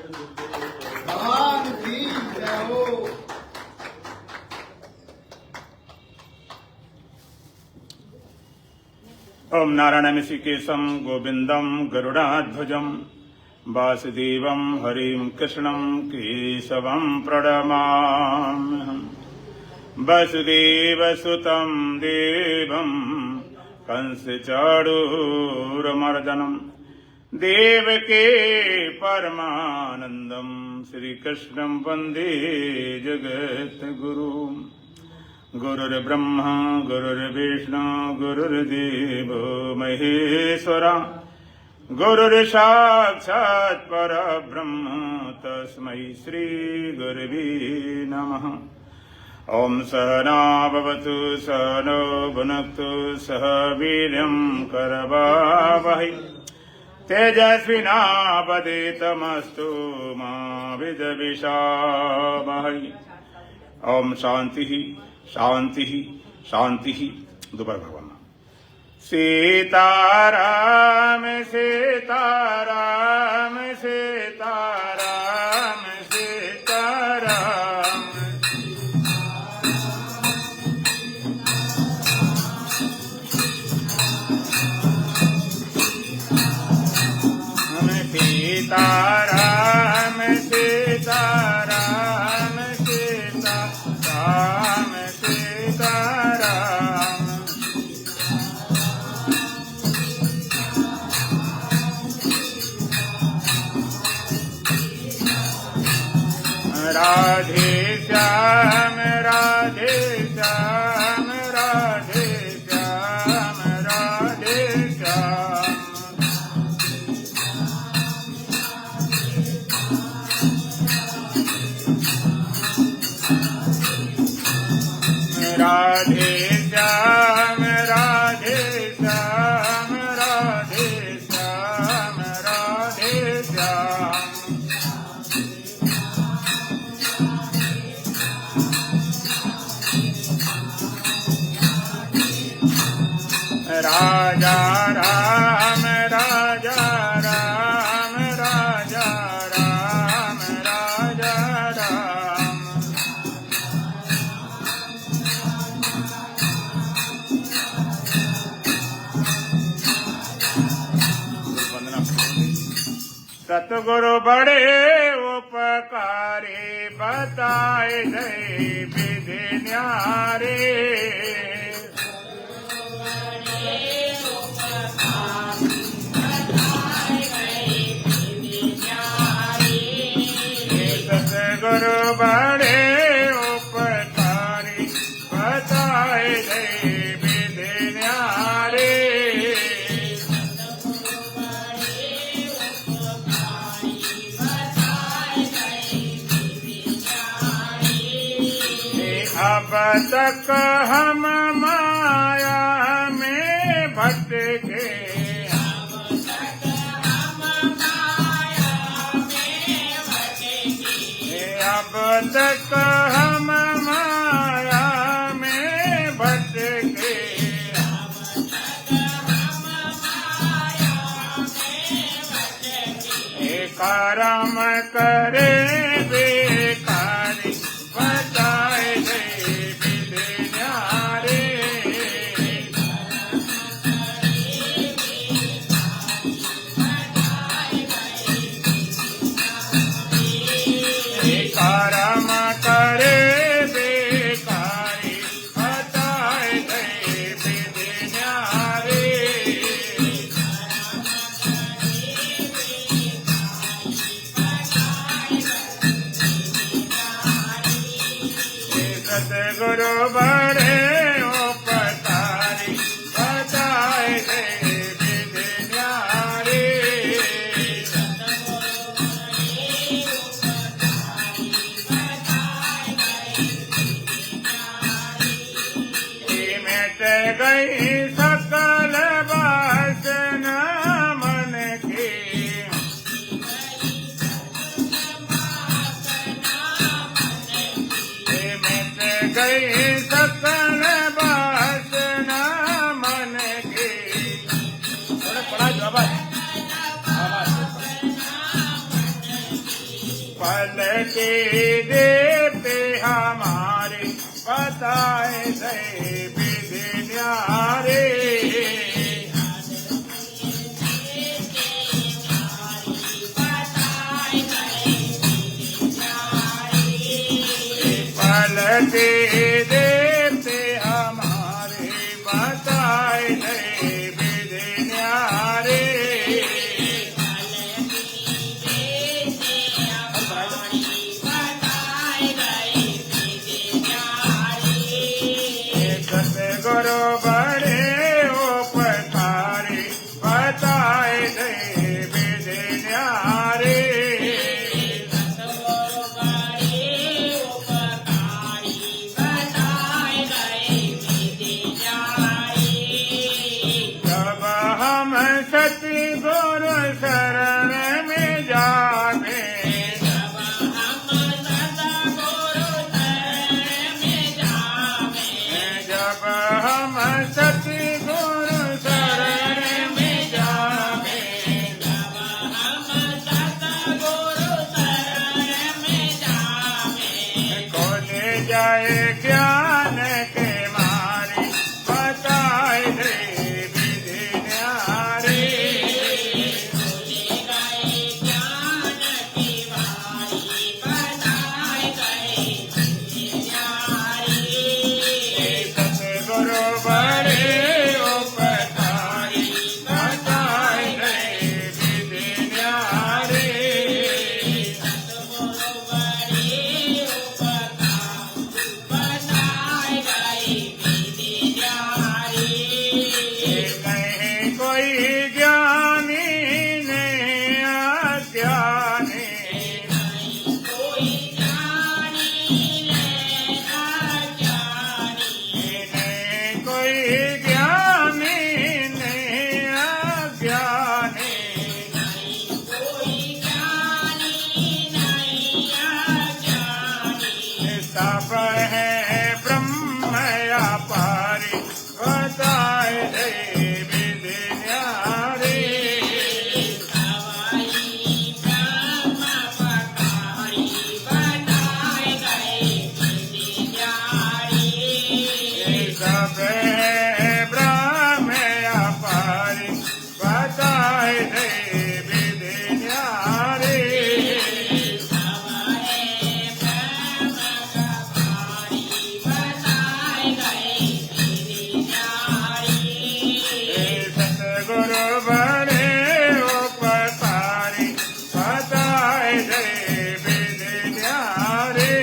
भगवान की जय हो। ओम नारायण ऋषिकेशम गोविंदम गरुड़ाध्वजम वासुदेवं हरिं कृष्णं केशवं प्रणमाम्यहम्। वसुदेवसुतं देवं कंसचाणूरमर्दनं देवके परमानन्दं श्रीकृष्णं वन्दे जगद्गुरुम्। गुरुर्ब्रह्मा गुरुर्विष्णु गुरुर्देवो महेश्वरा गुरुर्साक्षात् परब्रह्म तस्मै श्रीगुरवे नमः। ओम सहना भवतु सहनो भुनक्तु सह वीर्यं करवावहै तेजस्विनावधीतमस्तु मा विद्विषावहै। ओम शांति शांति शांति। दोबारा भगवान सीताराम सीताराम सीताराम सीताराम। सीताराम सीताराम सीताराम सीताराम। राधे श्याम राधे श्याम राधे श्याम राधे श्याम। राधे श्याम राधे श्याम राधे श्याम राधे श्याम। राजा राम राजा राम राजा राम राजा राम। सतगुरु बड़े उपकारी बताए गए विधि न्यारे। सतगुरु बड़े उपकारी बताए गए विधि न्यारे। अब तक हम माया में भटके अब तक हम माया में भटके। कर्म करे बेकारी बताए गए विधि न्यारे। कर्म करे बेकारी बताए गए विधि न्यारे। सतगुरु बड़े उपकारी बताए गए विधि न्यारे। मिट गई सकल वासना मन की मिट गई सकल वासना मन की। थोड़ा पढ़ा जो आवाज के देते हमारे बताए गए विधि न्यारे। फल के देते हमारे बताए गए विधि न्यारे। सतगुरु बड़े उपकारी बताए गए विधि न्यारे। जब हम सतगुरु शरण में जावे, जब हम सतगुरु शरण में जावे, खोले जाए ज्ञान के मारे बताए गए विधि न्यारे। सतगुरु बड़े उपकारी बताए गए विधि न्यारे। नहीं कोई ज्ञानी नहीं अज्ञानी, नहीं कोई ज्ञानी नहीं अज्ञानी। सब है ब्रह्म अपारी बताए गए विधि न्यारे। सब है ब्रह्म अपारी बताए गए विधि न्यारे। सतगुरु बड़े उपकारी बताए गए विधि न्यारे।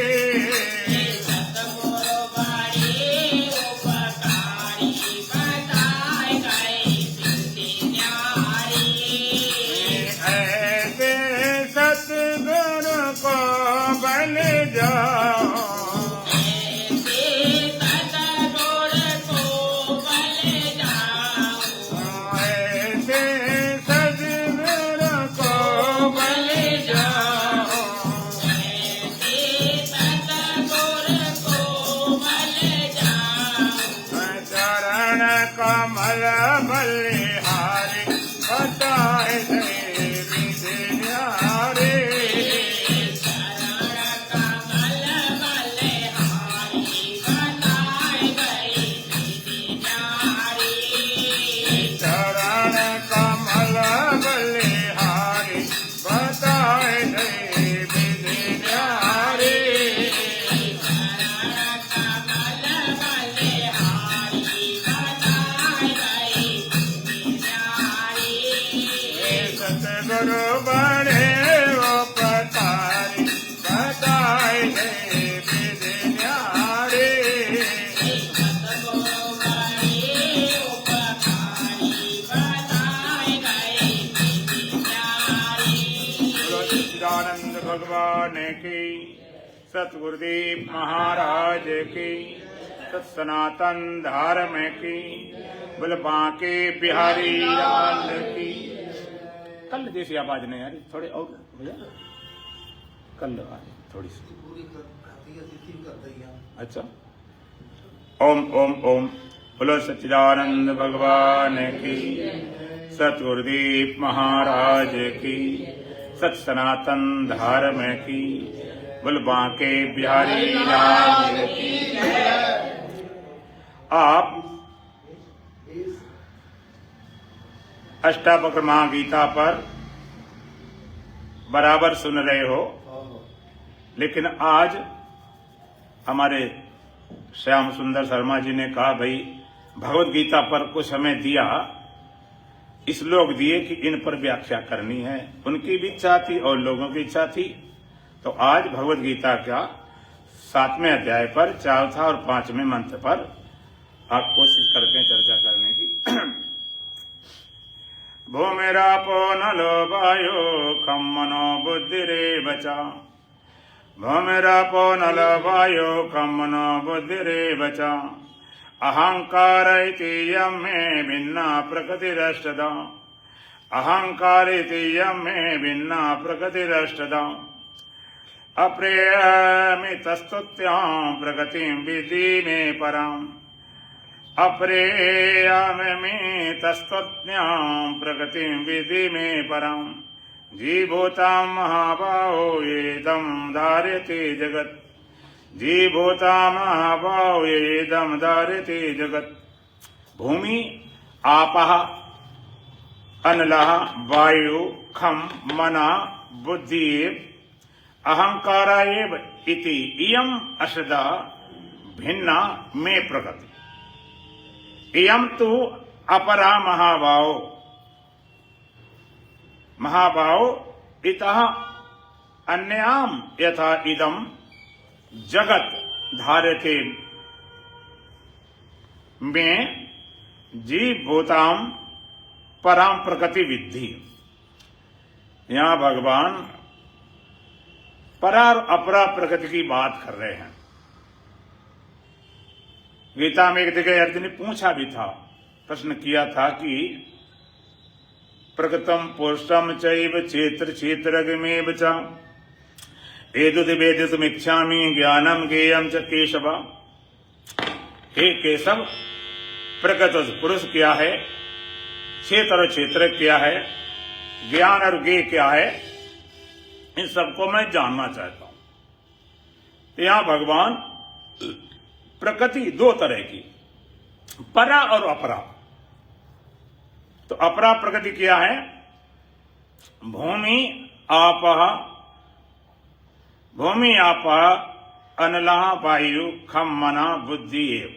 ऐसे सतगुरु को बन जाओ, ऐसे सतगुरु को बन जाओ। चरण कमल बलिहारी बताए गए विधि न्यारे। चरण कमल बलिहारी बताए गए विधि न्यारे। सतगुरु बड़े उपकारी बताए गए विधि न्यारे। बोलो सच्चिदानंद भगवान की, सतगुरुदेव महाराज की, सनातन धर्म की, बोल बांके बिहारी लाल की। कल जैसी आवाज नहीं आ रही, थोड़े और भैया कल आ रही थोड़ी सी। अच्छा, ओम ओम ओम। बोलो सच्चिदानंद भगवान की, सतगुरुदेव महाराज की, सत सनातन धर्म की, बोल बांके बिहारी लाल की जय। आप अष्टावक्र महागीता पर बराबर सुन रहे हो, लेकिन आज हमारे श्याम सुंदर शर्मा जी ने कहा भाई भगवत गीता पर कुछ समय दिया, श्लोक दिए कि इन पर व्याख्या करनी है। उनकी भी इच्छा थी और लोगों की इच्छा थी, तो आज भगवत गीता का 7वें अध्याय पर 4 और 5वें मंत्र पर आप कोशिश करते हैं चर्चा करने की। भूमिरापो नलो वायो खम मनो बुद्धिरेव च। भूमिरापो नलो वायो खम मनो बुद्धिरेव च। अहंकार इति यं मे भिन्ना प्रकृतिरष्टधा। अहंकार इति यं मे भिन्ना प्रकृतिरष्टधा। अप्रेयमितस्तुत्यां प्रगतिं विधि मे पराम्। अप्रेयमितस्तुत्यां प्रगतिं विधि मे पराम्। जीभूतां महाबाहो येदं धार्यते जगत्। जीभूता महाबाहो येदं धार्यते जगत्। भूमि आपः अनलः वायु खम मना बुद्धि अहंकारा एव इति इयं अष्टधा भिन्ना मे प्रकृति। इयं तु अपरा महाबाहो। महाबाहो इतः अन्याम यथा इदं जगत धार्यते में जीवभूतां परां प्रकृति विद्धि। यहां भगवान परा और अपरा प्रकृति की बात कर रहे हैं। गीता में एक जगह अर्जुन ने पूछा भी था, प्रश्न किया था कि प्रकृतम पुरुषम चैव क्षेत्र क्षेत्रगमेव च एतद् वेदितुमिच्छामि ज्ञानम ज्ञेयं च केशव। हे केशव, प्रकृत पुरुष क्या है, क्षेत्र और क्षेत्र क्या है, ज्ञान और ज्ञेय क्या है, इन सबको मैं जानना चाहता हूं। यहां भगवान प्रकृति 2 तरह की, परा और अपरा। तो अपरा प्रकृति क्या है? भूमि आपः अनलः वायु खम मना बुद्धि एव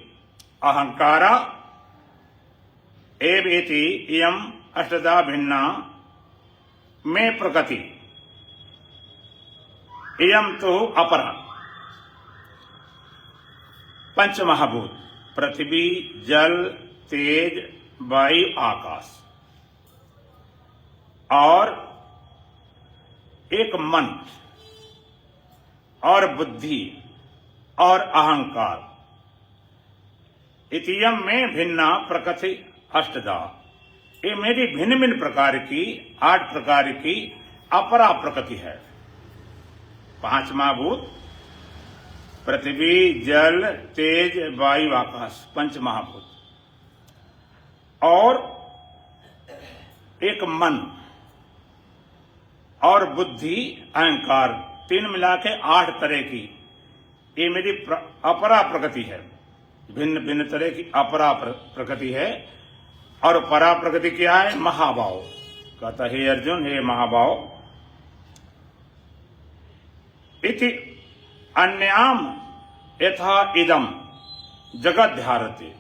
अहंकारा एव इति इयं अष्टधा भिन्ना मे प्रकृति। इयं तु अपरा। पंच महाभूत पृथ्वी जल तेज वायु आकाश और एक मन और बुद्धि और अहंकार। इतियम में भिन्ना प्रकृति अष्टधा। ये मेरी भिन्न भिन्न प्रकार की 8 प्रकार की अपरा प्रकृति है। 5 महाभूत पृथ्वी जल तेज वायु आकाश, 5 महाभूत और एक मन और बुद्धि अहंकार, 3 मिला के 8 तरह की ये मेरी अपरा प्रकृति है। भिन्न भिन्न तरह की अपरा प्रकृति है। और परा प्रकृति क्या है? महाभाव। कहता हे अर्जुन, हे महाभाव, इति अन्याम यथा इदम जगत धारते।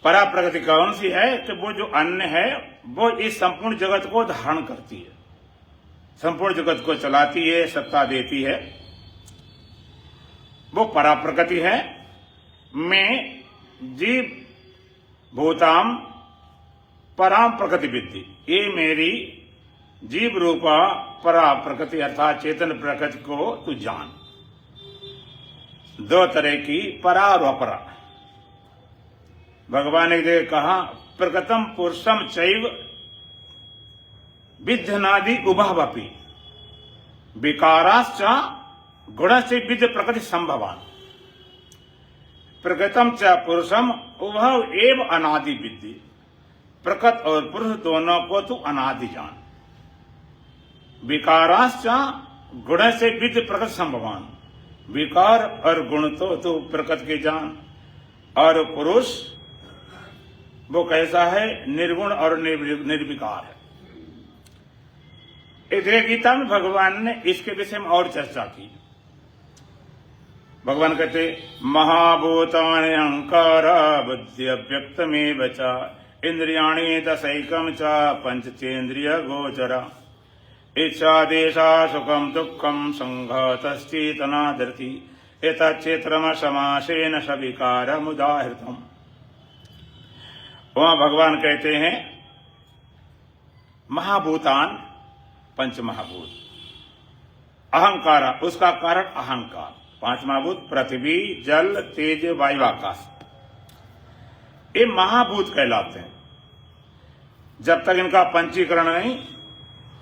परा प्रकृति कौन सी है? कि वो जो अन्य है वो इस संपूर्ण जगत को धारण करती है, संपूर्ण जगत को चलाती है, सत्ता देती है, वो परा प्रकृति है। मैं जीव भूताम पराम प्रकृति विद्धि। ये मेरी जीव रूपा परा प्रकृति अर्थात चेतन प्रकृति को तू जान। 2 तरह की परा और अपरा। भगवान ने जगह कहा प्रकृतम पुरुषम चैव विध्यनादि उभवपि विकाराश्च गुणस्य विद्य प्रकृति संभवान। प्रकृतम च पुरुषम उभव एव अनादि विद्धि। प्रकृत और पुरुष दोनों को तू अनादि जान। विकाराश्च गुण से विद प्रकट संभवान, विकार और गुण तो प्रकट के जान। और पुरुष वो कैसा है, निर्गुण और निर्विकार है। इधर गीता में भगवान ने इसके विषय में और चर्चा की। भगवान कहते महाभूतानि अहंकार बुद्धि अव्यक्त में बचा इंद्रियाणि दशैकम च पंचचेन्द्रिय गोचरा इच्छा देशा सुखम दुखम संघातश्चेतना धरती एतच्चेत्रम समासेन सविकारम उदाहृतम। वहां भगवान कहते हैं महाभूतान, पंच महाभूत, अहंकार, उसका कारण अहंकार, पांच महाभूत पृथ्वी जल तेज वायु आकाश, ये महाभूत कहलाते हैं। जब तक इनका पंचीकरण नहीं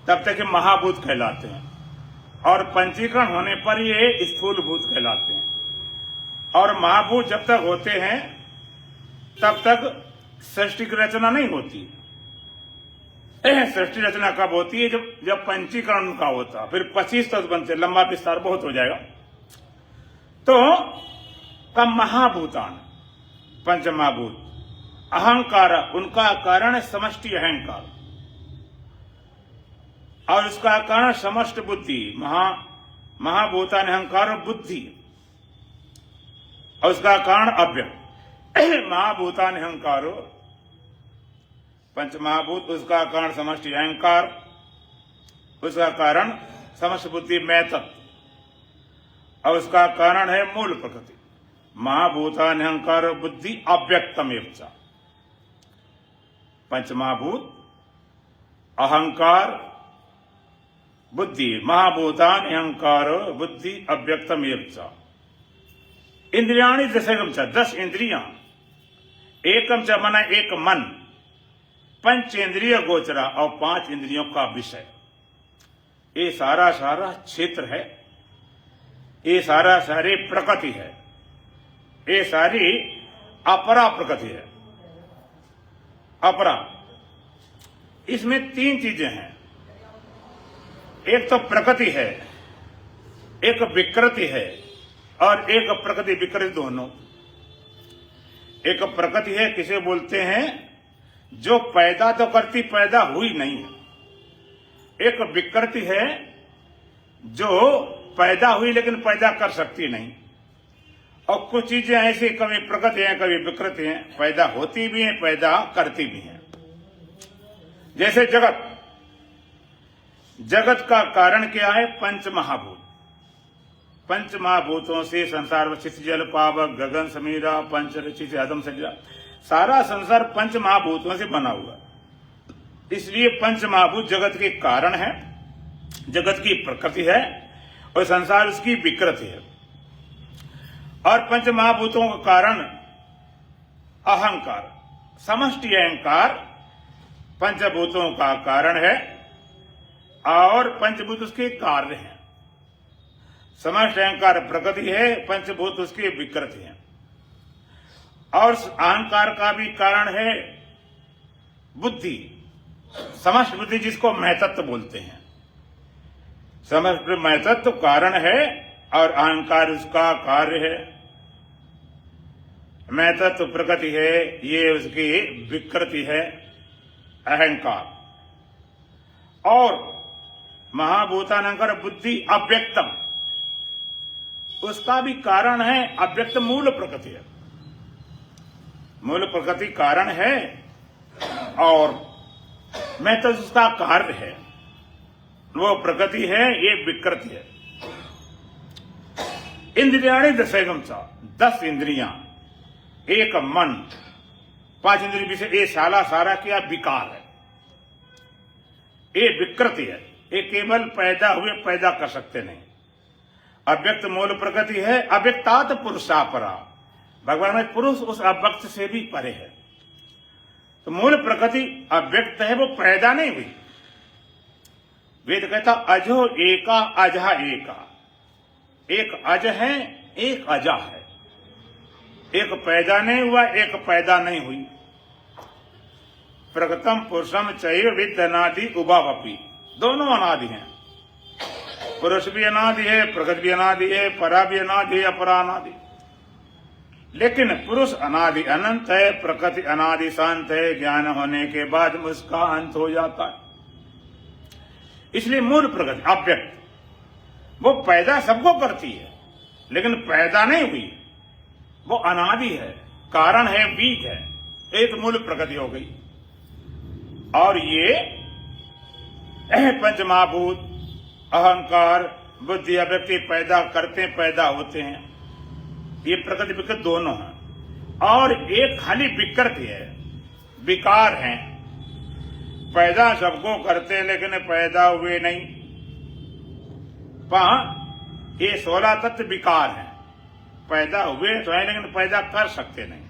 तब तक ये महाभूत कहलाते हैं, और पंचीकरण होने पर ये स्थूल भूत कहलाते हैं। और महाभूत जब तक होते हैं तब तक सृष्टि की रचना नहीं होती। सृष्टि रचना कब होती है, जब पंचीकरण का होता, फिर 25 तत्व बनते, लंबा विस्तार बहुत हो जाएगा। तो कब महाभूतान, पंच महाभूत, अहंकार, उनका कारण समष्टि अहंकार, और उसका कारण समष्ट बुद्धि, महाभूतान अहंकार बुद्धि, और उसका कारण अव्यक्त। महाभूतान अहंकारो पंच महाभूत, उसका कारण समष्टि अहंकार, उसका कारण समष्टि बुद्धि मैं तत्व, और उसका कारण है मूल प्रकृति। महाभूतान अहंकार बुद्धि अव्यक्तमेव च, पंच महाभूत अहंकार बुद्धि, महाभूतान अहंकार बुद्धि अव्यक्तमेव च। इंद्रियाणि दशकम च, 10 इंद्रियां, एकम च मना एक मन, पंचेंद्रिय गोचरा, और 5 इंद्रियों का विषय। ये सारा क्षेत्र है, ये सारी प्रकृति है, ये सारी अपरा प्रकृति है। अपरा, इसमें 3 चीजें हैं। एक तो प्रकृति है, एक विकृति है, और एक प्रकृति विकृति दोनों। एक प्रकृति है, किसे बोलते हैं, जो पैदा तो करती, पैदा हुई नहीं है। एक विकृति है, जो पैदा हुई लेकिन पैदा कर सकती नहीं। और कुछ चीजें ऐसी कभी प्रकृति हैं कभी विकृति हैं, पैदा होती भी हैं पैदा करती भी हैं। जैसे जगत का कारण क्या है, पंच महाभूत। पंच महाभूतों से संसार में क्षितिज जल पावक गगन समीरा पंच रचित आदम सजा, सारा संसार पंच महाभूतों से बना हुआ। इसलिए पंच महाभूत जगत के कारण है, जगत की प्रकृति है, और संसार उसकी विकृति है। और पंच महाभूतों का कारण अहंकार, समष्टि अहंकार पंचभूतों का कारण है, और पंचभूत उसके कार्य हैं। समष्टि अहंकार प्रकृति है, पंचभूत उसकी विकृति है। और अहंकार का भी कारण है बुद्धि, समष्टि बुद्धि, जिसको महतत्व बोलते हैं। समष्टि महतत्व कारण है, और अहंकार उसका कार्य है। महतत्व प्रकृति है, ये उसकी विकृति है अहंकार। और महाभूतान अहंकार बुद्धि अव्यक्तम, उसका भी कारण है अव्यक्त, मूल प्रकृति है। मूल प्रकृति कारण है, और महतत्व उसका कार्य है। वो प्रकृति है, ये विकृति है। इंद्रियाणि दशैकम च, 10 इंद्रियां, एक मन, 5 इंद्रिय विषय, ये सारा क्या विकार है, ये विकृति है। ये केवल पैदा हुए, पैदा कर सकते नहीं। अव्यक्त मूल प्रकृति है, अव्यक्तात पुरुषापरा, भगवान में पुरुष उस अव्यक्त से भी परे है। तो मूल प्रकृति अव्यक्त है, वो पैदा नहीं हुई। वेद कहता अजो एका अजहा एका, एक अज है एक अजा है, एक पैदा नहीं हुआ एक पैदा नहीं हुई। प्रकृतम पुरुषम चैव विद्यनादि उभावपि, दोनों अनादि हैं। पुरुष भी अनादि है, प्रकृति भी अनादि है, परा भी अनादि है, अपरा अनादि। लेकिन पुरुष अनादि अनंत है, प्रकृति अनादि शांत है, ज्ञान होने के बाद उसका अंत हो जाता है। इसलिए मूल प्रकृति अव्यक्त वो पैदा सबको करती है, लेकिन पैदा नहीं हुई, वो अनादि है, कारण है, बीज है, एक मूल प्रकृति हो गई। और ये पंचमहाभूत अहंकार बुद्धि अव्यक्ति पैदा करते पैदा होते हैं, ये प्रकृति विकृति दोनों हैं। और एक खाली विकृति है, विकार है, पैदा सबको करते लेकिन पैदा हुए नहीं। ये 16 तत्व विकार हैं, पैदा हुए तो है लेकिन पैदा कर सकते नहीं।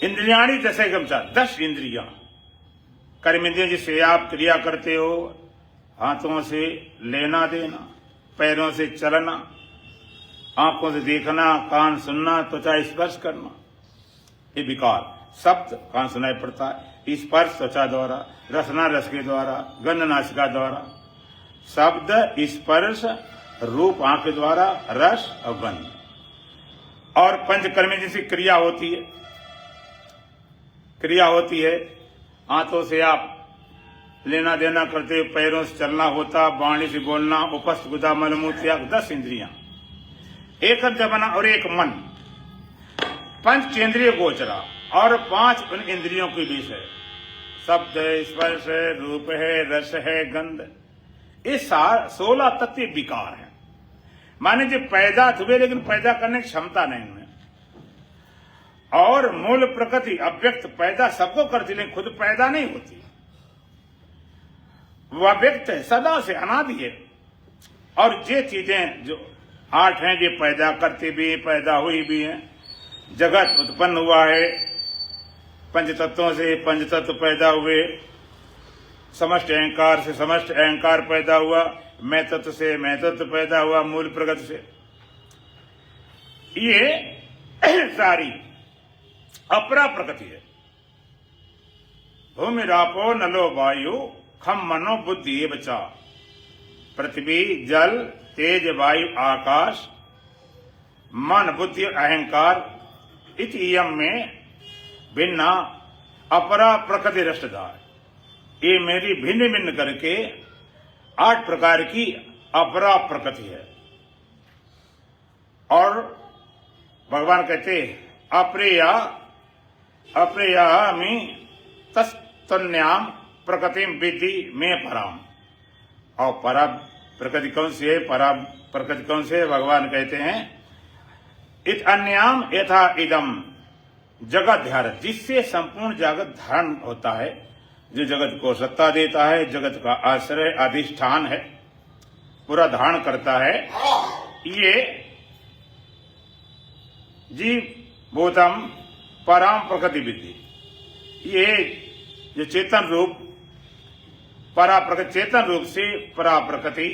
इंद्रियाणी जैसे 10 इंद्रियां, कर्म इंद्रियां जिससे आप क्रिया करते हो, हाथों से लेना देना, पैरों से चलना, आंखों से देखना, कान सुनना, त्वचा स्पर्श करना, ये विकार। शब्द कान सुनाई पड़ता है, स्पर्श त्वचा द्वारा, रसना रस के द्वारा, गंध नासिका द्वारा, शब्द स्पर्श रूप आंख के द्वारा, रस और गंध। और पंचकर्म जैसी क्रिया होती है, क्रिया होती है, हाथों से आप लेना देना करते, पैरों से चलना होता, वाणी से बोलना, उपस्थ गुदा मलमूत्र, 10 इंद्रियां, एक जबना और एक मन, पंचेंद्रिय गोचरा और 5 उन इंद्रियों के बीच है। शब्द है, स्पर्श है, रूप है, रस है, गंध। ये 16 तत्व विकार है। माने जो पैदा हुए लेकिन पैदा करने की क्षमता नहीं है। और मूल प्रकृति अव्यक्त पैदा सबको करती लेकिन खुद पैदा नहीं होती। वह व्यक्त है, सदा से अनादि है। और ये चीजें जो 8 हैं, ये पैदा करती भी, पैदा हुई भी हैं। जगत उत्पन्न हुआ है पंच तत्वों से, पंच तत्व पैदा हुए, समष्टि अहंकार से समष्टि अहंकार पैदा हुआ, मैं तत्व से मैं तत्व पैदा हुआ, मूल प्रकृति से। ये सारी अपरा प्रकृति है। भूमि रापो नलो वायु खम मनो बुद्धि ये बचा, पृथ्वी जल तेज वायु आकाश मन बुद्धि अहंकार इतियम में भिन्ना अपरा प्रकृति रष्टधार। ये मेरी भिन्न भिन्न करके 8 प्रकार की अपरा प्रकृति है। और भगवान कहते अप्रिया अप्रिया में तस्तन्याम प्रकृति विधि में पराम। और परा प्रकृति कौन सी है, परा प्रकृति कौन से है? भगवान कहते हैं इत अन्याम यथा इदम जगत धारण, जिससे संपूर्ण जगत धारण होता है, जो जगत को सत्ता देता है, जगत का आश्रय अधिष्ठान है, पूरा धारण करता है। ये जीव भूतम पराम प्रकृति विधि, ये जो चेतन रूप परा प्रकृति, चेतन रूप से परा प्रकृति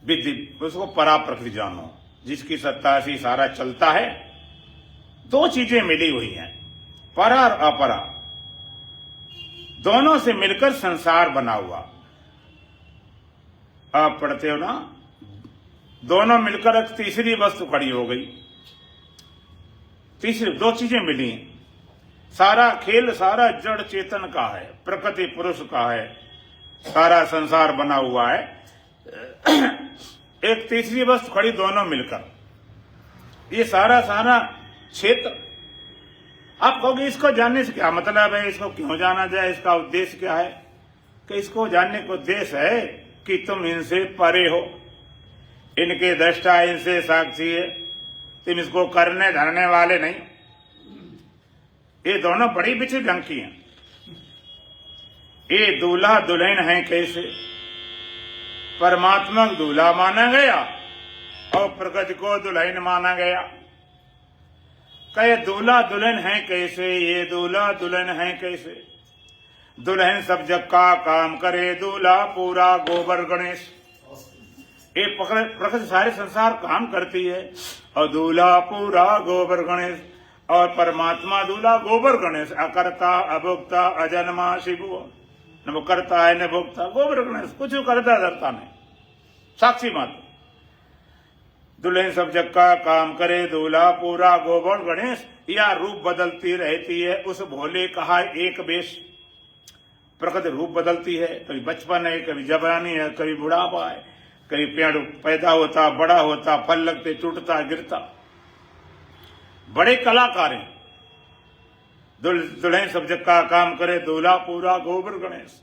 विधि, उसको परा प्रकृति जानो, जिसकी सत्ता से सारा चलता है। 2 चीजें मिली हुई हैं, परा और अपरा, दोनों से मिलकर संसार बना हुआ। आप पढ़ते हो ना, दोनों मिलकर एक तीसरी वस्तु खड़ी हो गई। तीसरी 2 चीजें मिली, सारा खेल सारा जड़ चेतन का है, प्रकृति पुरुष का है, सारा संसार बना हुआ है। एक तीसरी वस्तु खड़ी, दोनों मिलकर ये सारा सारा क्षेत्र। आप कहोगे इसको जानने से क्या मतलब है, इसको क्यों जाना जाए, इसका उद्देश्य क्या है? कि इसको जानने का उद्देश्य है कि तुम इनसे परे हो, इनके दृष्टा, इनसे साक्षी है, तुम इसको करने धरने वाले नहीं। ये दोनों बड़ी विचित्र ढंग की हैं। ये दूल्हा दुल्हन है कैसे? परमात्मा को दूल्हा माना गया और प्रकृति को दुल्हन माना गया। कहे दूल्हा दुल्हन है कैसे? ये दूल्हा दुल्हन है कैसे? दुल्हन सब जग का काम करे, दूल्हा पूरा गोबर गणेश। ये प्रकृति सारे संसार काम करती है और दूल्हा पूरा गोबर गणेश, और परमात्मा दूल्हा गोबर गणेश, अकर्ता अभोक्ता अजन्मा शिव न वो करता है न भोगता। गोबर गणेश कुछ करता धरता नहीं, साक्षी मात्र। दुल्हन सब जग का काम करे दूल्हा पूरा गोबर गणेश, या रूप बदलती रहती है उस भोले कहा एक बेश। प्रकृति रूप बदलती है, कभी बचपन है, कभी जवानी है, कभी बुढ़ापा है, कभी पेड़ पैदा होता बड़ा होता, फल लगते टूटता गिरता। बड़े कलाकार हैं। दुल्हन सब जग का काम करे दूल्हा पूरा गोबर गणेश।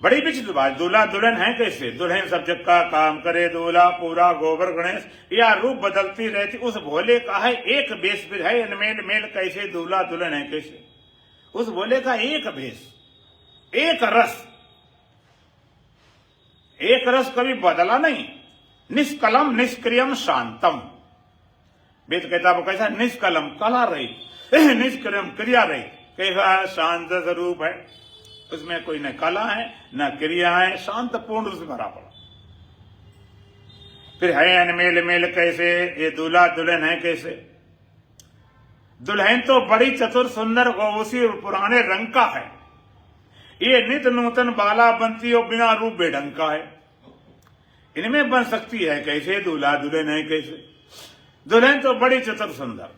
बड़ी विचित्र बात, दूल्हा दुल्हन है कैसे? दुल्हन सब जग का काम करे दूल्हा पूरा गोबर गणेश, या रूप बदलती रहती उस भोले का है एक बेश। फिर है अनमेल मेल कैसे, दूल्हा दुल्हन है कैसे? उस भोले का एक भेष, एक रस, एक रस कभी बदला नहीं। निष्कलम निष्क्रियम शांतम। वेद कहता वो कैसा? निष्कलम कला रही, निष्क्रियम क्रिया रही। कैसा? शांत स्वरूप है, उसमें कोई न कला है न क्रिया है, शांत पूर्ण रूप से भरा पड़ा। फिर है अनमेल मेल कैसे, ये दूल्हा दुल्हन है कैसे? दुल्हन तो बड़ी चतुर सुंदर और उसी पुराने रंग का है, ये नित नूतन बाला बनती और बिना रूप बेढंग का है। इनमें बन सकती है कैसे? दूल्हा दुल्हन है कैसे? दुल्हन तो बड़ी चतुर सुंदर।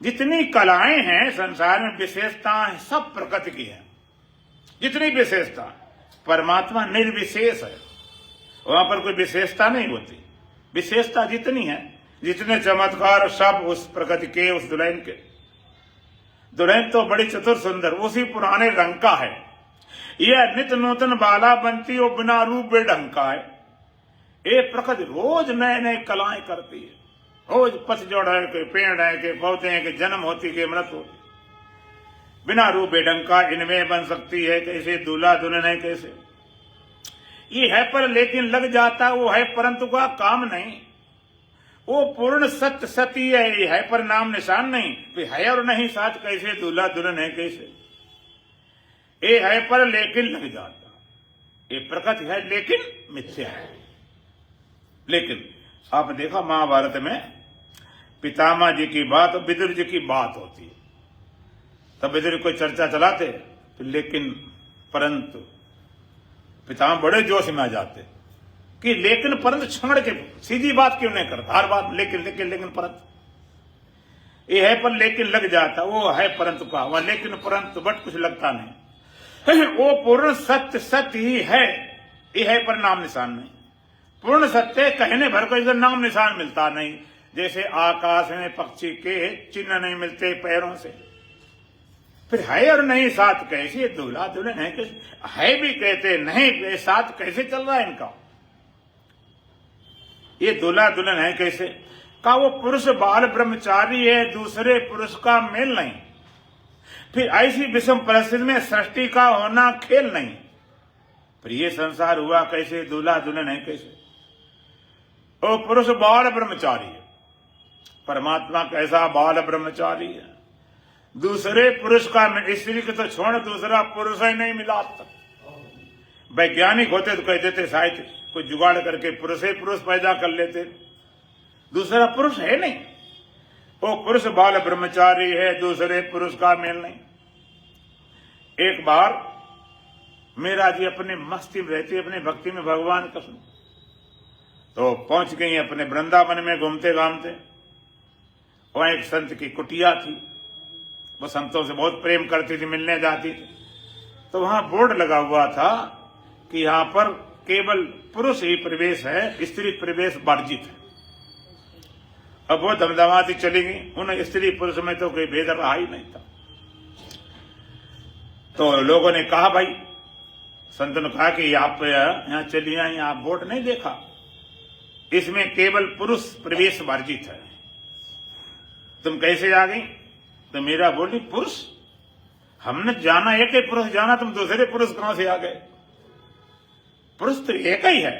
जितनी कलाएं हैं संसार में, विशेषताएं सब प्रकृति की है। जितनी विशेषता, परमात्मा निर्विशेष है, वहां पर कोई विशेषता नहीं होती। विशेषता जितनी है, जितने चमत्कार सब उस प्रकृति के, उस दुल्हन के। दुल्हन तो बड़ी चतुर सुंदर उसी पुराने रंग का है, यह नित नूतन बाला बनती और बिना रूप बेढंग का है। ये प्रकृति रोज नए नए कलाएं करती है, रोज पतझड़ है, के पेड़ है, के पौधे हैं, के जन्म होती, के मृत होती, बिना रूप बेढंग का। इनमें बन सकती है कैसे? दूल्हा दुल्हन है कैसे? ये है पर लेकिन लग जाता, वो है परंतु का काम नहीं। वो पूर्ण सत्य सती है, ये है पर नाम निशान नहीं। तो है और नहीं साथ कैसे? दूल्हा दुल्हन है कैसे? ये है पर लेकिन लग जाता, ये प्रकृति है लेकिन मिथ्या है। लेकिन आपने देखा महाभारत में पितामह जी की बात और विदुर जी की बात होती है, तब विदुर कोई चर्चा चलाते तो लेकिन परंतु पितामह बड़े जोश में आ जाते कि लेकिन परंतु छोड़ के सीधी बात क्यों नहीं करता, हर बात लेकिन लेकिन लेकिन परंतु। ये है पर लेकिन लग जाता, वो है परंतु का, वह लेकिन परंतु बट कुछ लगता नहीं। वो पूर्ण सत्य सत्य ही है, ये है पर नाम निशान नहीं। पूर्ण सत्य कहने भर को इधर नाम निशान मिलता नहीं। जैसे आकाश में पक्षी के चिन्ह नहीं मिलते पैरों से। फिर है और नहीं साथ कैसे? दूल्हा दुल्हन है कैसे? है भी कहते नहीं, साथ कैसे चल रहा है इनका? ये दूल्हा दुल्हन है कैसे? का वो पुरुष बाल ब्रह्मचारी है, दूसरे पुरुष का मेल नहीं। फिर ऐसी विषम परिस्थिति में सृष्टि का होना खेल नहीं। फिर ये संसार हुआ कैसे? दूल्हा दुल्हन है कैसे? वो पुरुष बाल ब्रह्मचारी है, परमात्मा कैसा? बाल ब्रह्मचारी है। दूसरे पुरुष का, स्त्री को तो छोड़ दूसरा पुरुष ही नहीं मिला अब तक। वैज्ञानिक होते तो कह देते शायद कोई जुगाड़ करके पुरुष ही पुरुष पैदा कर लेते, दूसरा पुरुष है नहीं। वो पुरुष बाल ब्रह्मचारी है, दूसरे पुरुष का मेल नहीं। एक बार मीरा जी अपने मस्ती में रहती, अपनी भक्ति में भगवान का सुन, तो पहुंच गई अपने वृंदावन में घूमते घामते। वहां एक संत की कुटिया थी, वो संतों से बहुत प्रेम करती थी, मिलने जाती थी। तो वहां बोर्ड लगा हुआ था कि यहाँ पर केवल पुरुष ही प्रवेश है, स्त्री प्रवेश वर्जित है। अब वो धमधमाती चली गई, उन स्त्री पुरुष में तो कोई भेद रहा ही नहीं था। तो लोगों ने कहा, भाई संत ने कहा कि आप यहाँ चलिए, यहाँ बोर्ड नहीं देखा, इसमें केवल पुरुष प्रवेश वर्जित है, तुम कैसे आ गई? तो मीरा बोली, पुरुष हमने जाना एक ही पुरुष जाना, तुम दूसरे पुरुष कहां से आ गए? पुरुष तो एक ही है,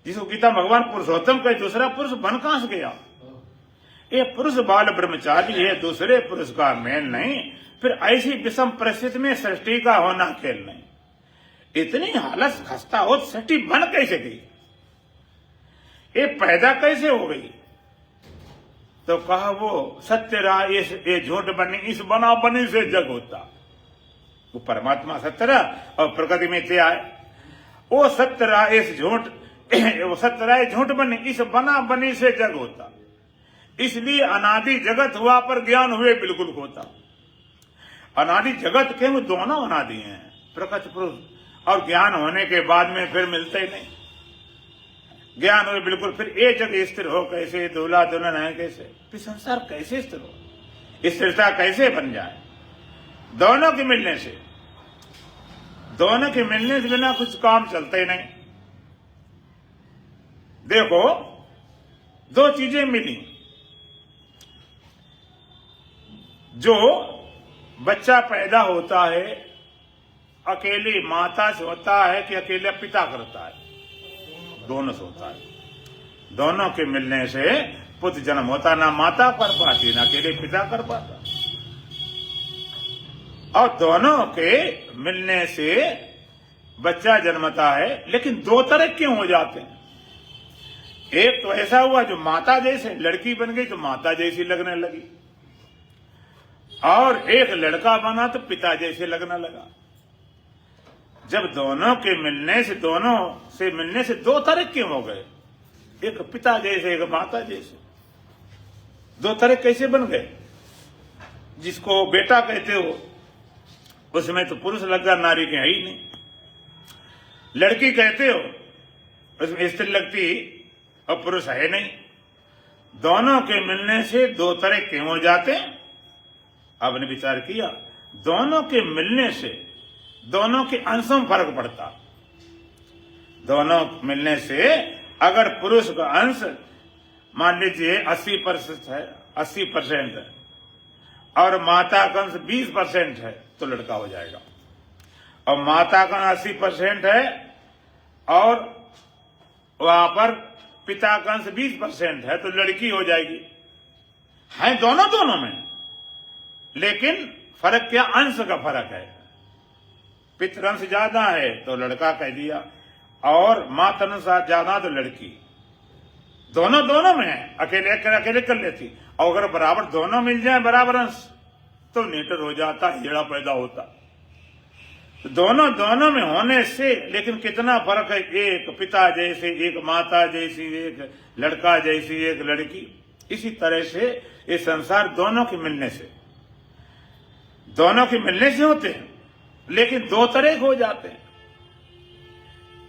जिसको गीता भगवान पुरुषोत्तम कहे, दूसरा पुरुष बन कहां से गया? ये पुरुष बाल ब्रह्मचारी है, दूसरे पुरुष का मेल नहीं। फिर ऐसी विषम परिस्थिति में सृष्टि का होना खेल नहीं। इतनी हालत खस्ता हो, सृष्टि बन कैसे गई? ये पैदा कैसे हो गई? तो कहा वो सत्य रहा, ये झूठ बनी, इस बना बनी से जग होता। वो परमात्मा सत्य रहा और प्रकृति में थे आए। वो सत्य रहा, इस झूठ वो सत्य रहा झूठ बने, इस बना बनी से जग होता। इसलिए अनादि जगत हुआ पर ज्ञान हुए बिल्कुल होता। अनादि जगत के वो दोनों अनादि हैं, प्रकृति पुरुष, और ज्ञान होने के बाद में फिर मिलते ही नहीं। ज्ञान हुए बिल्कुल, फिर एक जगह स्थिर हो कैसे, दूल्हा दुल्हन है कैसे, फिर संसार कैसे स्थिर हो, स्थिरता कैसे बन जाए? दोनों के मिलने से, दोनों के मिलने से बिना कुछ काम चलते ही नहीं। देखो, दो चीजें मिली, जो बच्चा पैदा होता है अकेली माता से होता है कि अकेले पिता करता है? दोनों से होता है। दोनों के मिलने से पुत्र जन्म होता, ना माता कर पाती ना अकेले पिता कर पाता। और दोनों के मिलने से बच्चा जन्मता है, लेकिन दो तरह क्यों हो जाते हैं? एक तो ऐसा हुआ जो माता जैसे, लड़की बन गई तो माता जैसी लगने लगी, और एक लड़का बना तो पिता जैसे लगने लगा। जब दोनों के मिलने से दो तरह क्यों हो गए? एक पिता जैसे एक माता जैसे, दो तरह कैसे बन गए? जिसको बेटा कहते हो उसमें तो पुरुष लगता, नारी के है ही नहीं। लड़की कहते हो उसमें स्त्री लगती और पुरुष है नहीं। दोनों के मिलने से दो तरह क्यों हो जाते हैं? आपने विचार किया? दोनों के मिलने से दोनों के अंशों में फर्क पड़ता। दोनों मिलने से अगर पुरुष का अंश मान लीजिए 80% है, 80% है, और माता का अंश 20% है तो लड़का हो जाएगा। और माता का 80% है और वहां पर पिता का अंश 20% है तो लड़की हो जाएगी। है दोनों में, लेकिन फर्क क्या? अंश का फर्क है। पितृ अंश ज्यादा है तो लड़का कह दिया, और माता अंश ज्यादा तो लड़की। दोनों में है, अकेले कर लेती। और अगर बराबर दोनों मिल जाए बराबर अंश तो नेटर हो जाता, हीड़ा पैदा होता। तो दोनों में होने से लेकिन कितना फर्क है? एक पिता जैसे, एक माता जैसी, एक लड़का जैसी, एक लड़की। इसी तरह से ये संसार दोनों के मिलने से होते हैं, लेकिन दो तरह हो जाते हैं।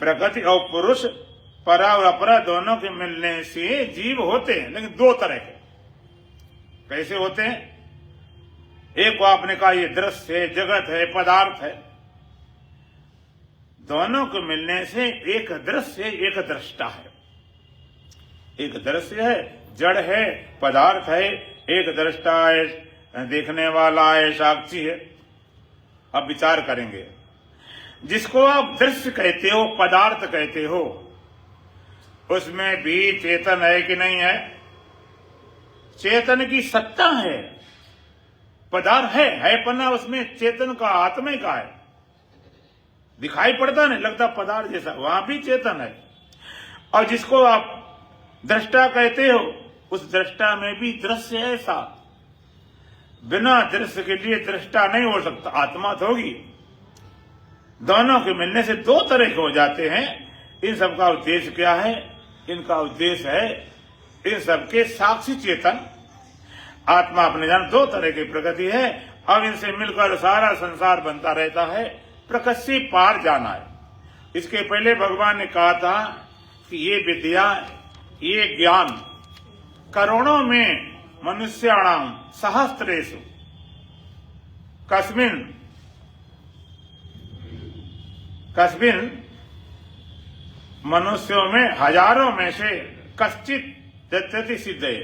प्रकृति और पुरुष, परा और अपरा, दोनों के मिलने से जीव होते हैं, लेकिन दो तरह के। कैसे होते हैं? एक को आपने कहा ये दृश्य है, जगत है, पदार्थ है। दोनों को मिलने से एक दृश्य, एक दृष्टा है। एक दृश्य है, जड़ है, पदार्थ है, एक दृष्टा है, देखने वाला है, साक्षी है। अब विचार करेंगे, जिसको आप दृश्य कहते हो, पदार्थ कहते हो, उसमें भी चेतन है कि नहीं है? चेतन की सत्ता है। पदार्थ है पन्ना, उसमें चेतन का, आत्मा का है। दिखाई पड़ता नहीं, लगता पदार्थ जैसा, वहां भी चेतन है। और जिसको आप दृष्टा कहते हो, उस दृष्टा में भी दृश्य है साथ। बिना दृश्य के लिए दृष्टा नहीं हो सकता, आत्मा तो होगी। दोनों के मिलने से दो तरह के हो जाते हैं। इन सबका उद्देश्य क्या है? इनका उद्देश्य है इन सबके साक्षी चेतन आत्मा अपने जान। दो तरह की प्रकृति है और इनसे मिलकर सारा संसार बनता रहता है। प्रकृति से पार जाना है। इसके पहले भगवान ने कहा था कि ये विद्या, ये ज्ञान करोड़ों में मनुष्याणाम सहस्त्रेषु कस्मिन मनुष्यों में हजारों में से कश्चित यतति सिद्धे।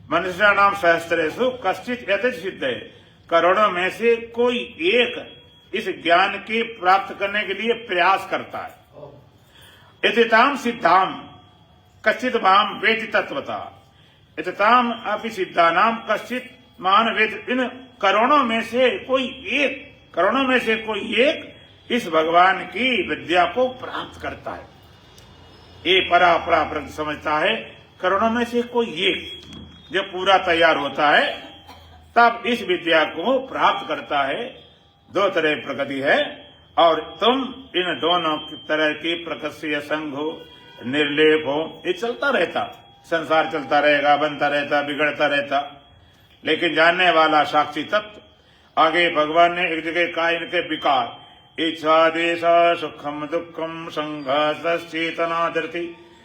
मनुष्याणाम सहस्त्रेषु कश्चित यतति सिद्धे। करोड़ों में से कोई एक इस ज्ञान की प्राप्त करने के लिए प्रयास करता है। इतिताम सिद्धाम कश्चित माम वेद तत्वता। इतिताम अपि सिद्धानाम कश्चित मान वेद। इन करोड़ों में से कोई एक इस भगवान की विद्या को प्राप्त करता है। ये परापरा समझता है। करोड़ों में से कोई एक जब पूरा तैयार होता है तब इस विद्या को प्राप्त करता है। दो तरह की प्रकृति है और तुम इन दोनों तरह की प्रकृति से असंग हो, निर्लेप हो। ये चलता रहता, संसार चलता रहेगा, बनता रहता, बिगड़ता रहता, लेकिन जानने वाला साक्षी तत्व। आगे भगवान ने एक जगह कहा इनके विकार, इच्छा देश सुखम दुखम संघर्ष चेतना धरती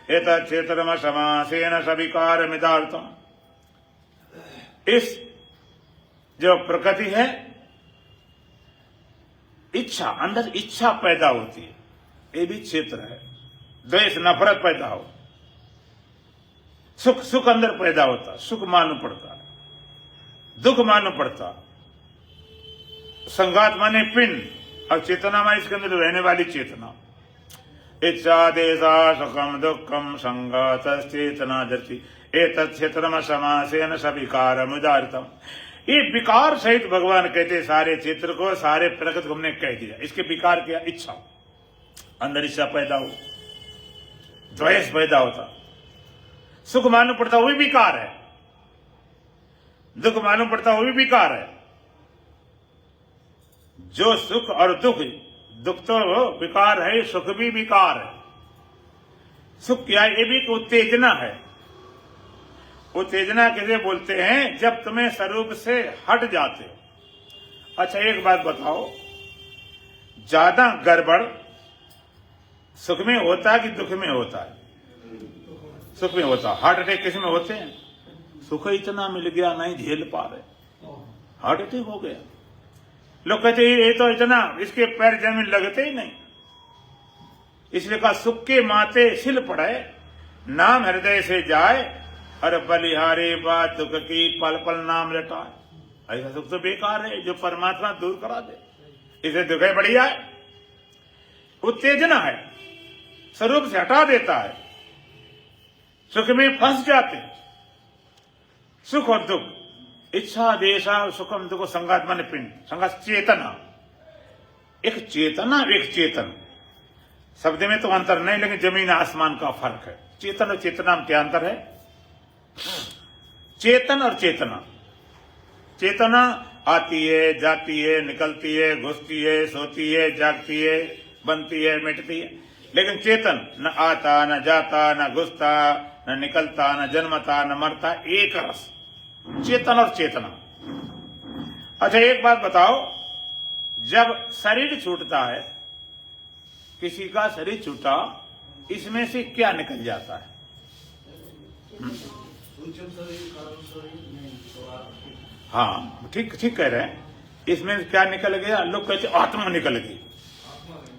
एतच्चेतनम समासेन सविकार मिदार्थम। इस जो प्रकृति है, इच्छा, अंदर इच्छा पैदा होती है, ये भी क्षेत्र है। द्वेष नफरत पैदा हो, सुख सुख अंदर पैदा होता, सुख मालूम पड़ता, दुख मालूम पड़ता। संघात माने पिंड और चेतना माने इसके अंदर रहने वाली चेतना। इच्छा देशा सुखम दुखम संघात चेतना धरती एतच्चेतनम समासेन सविकारम उदारतम। ये विकार सहित भगवान कहते सारे क्षेत्र को, सारे प्रकृति को हमने कह दिया। इसके विकार क्या? इच्छा, अंदर इच्छा पैदा हो, द्वेष पैदा होता, सुख मालूम पड़ता वो भी विकार है, दुख मालूम पड़ता वो भी विकार है। जो सुख और दुख, दुख तो विकार है, सुख भी विकार है। सुख क्या है? ये भी एक उत्तेजना है। उत्तेजना किसे बोलते हैं? जब तुम्हें स्वरूप से हट जाते हो। अच्छा एक बात बताओ, ज्यादा गड़बड़ सुख में होता है कि दुख में होता है? सुख में होता है। हार्ट अटैक किस में होते हैं? सुख इतना मिल गया नहीं झेल पा रहे, हार्ट अटैक हो गया। लोग कहते ये तो इतना, इसके पैर जमीन लगते ही नहीं। इसलिए कहा सुख के माथे सिल पड़े, नाम हृदय से जाए, अरे बलिहारे बात दुख की पल पल नाम रटाए। ऐसा सुख तो बेकार है जो परमात्मा दूर करा दे, इसे दुख है बढ़िया है। उत्तेजना है, स्वरूप से हटा देता है, सुख में फंस जाते। सुख और दुख, इच्छा देशा सुखम दुख संघात माने पिंड, संघात चेतना। एक चेतना एक चेतन, शब्द में तो अंतर नहीं, लेकिन जमीन आसमान का फर्क है। चेतन और चेतना में क्या अंतर है? चेतन और चेतना, चेतना आती है, जाती है, निकलती है, घुसती है, सोती है, जागती है, बनती है, मिटती है। लेकिन चेतन न आता, न जाता, न घुसता, न निकलता, न जन्मता, न मरता, एक रस। चेतन और चेतना। अच्छा एक बात बताओ, जब शरीर छूटता है, किसी का शरीर छूटा, इसमें से क्या निकल जाता है? हाँ ठीक ठीक कह रहे हैं। इसमें क्या निकल गया? लोग कहते आत्मा निकल गई।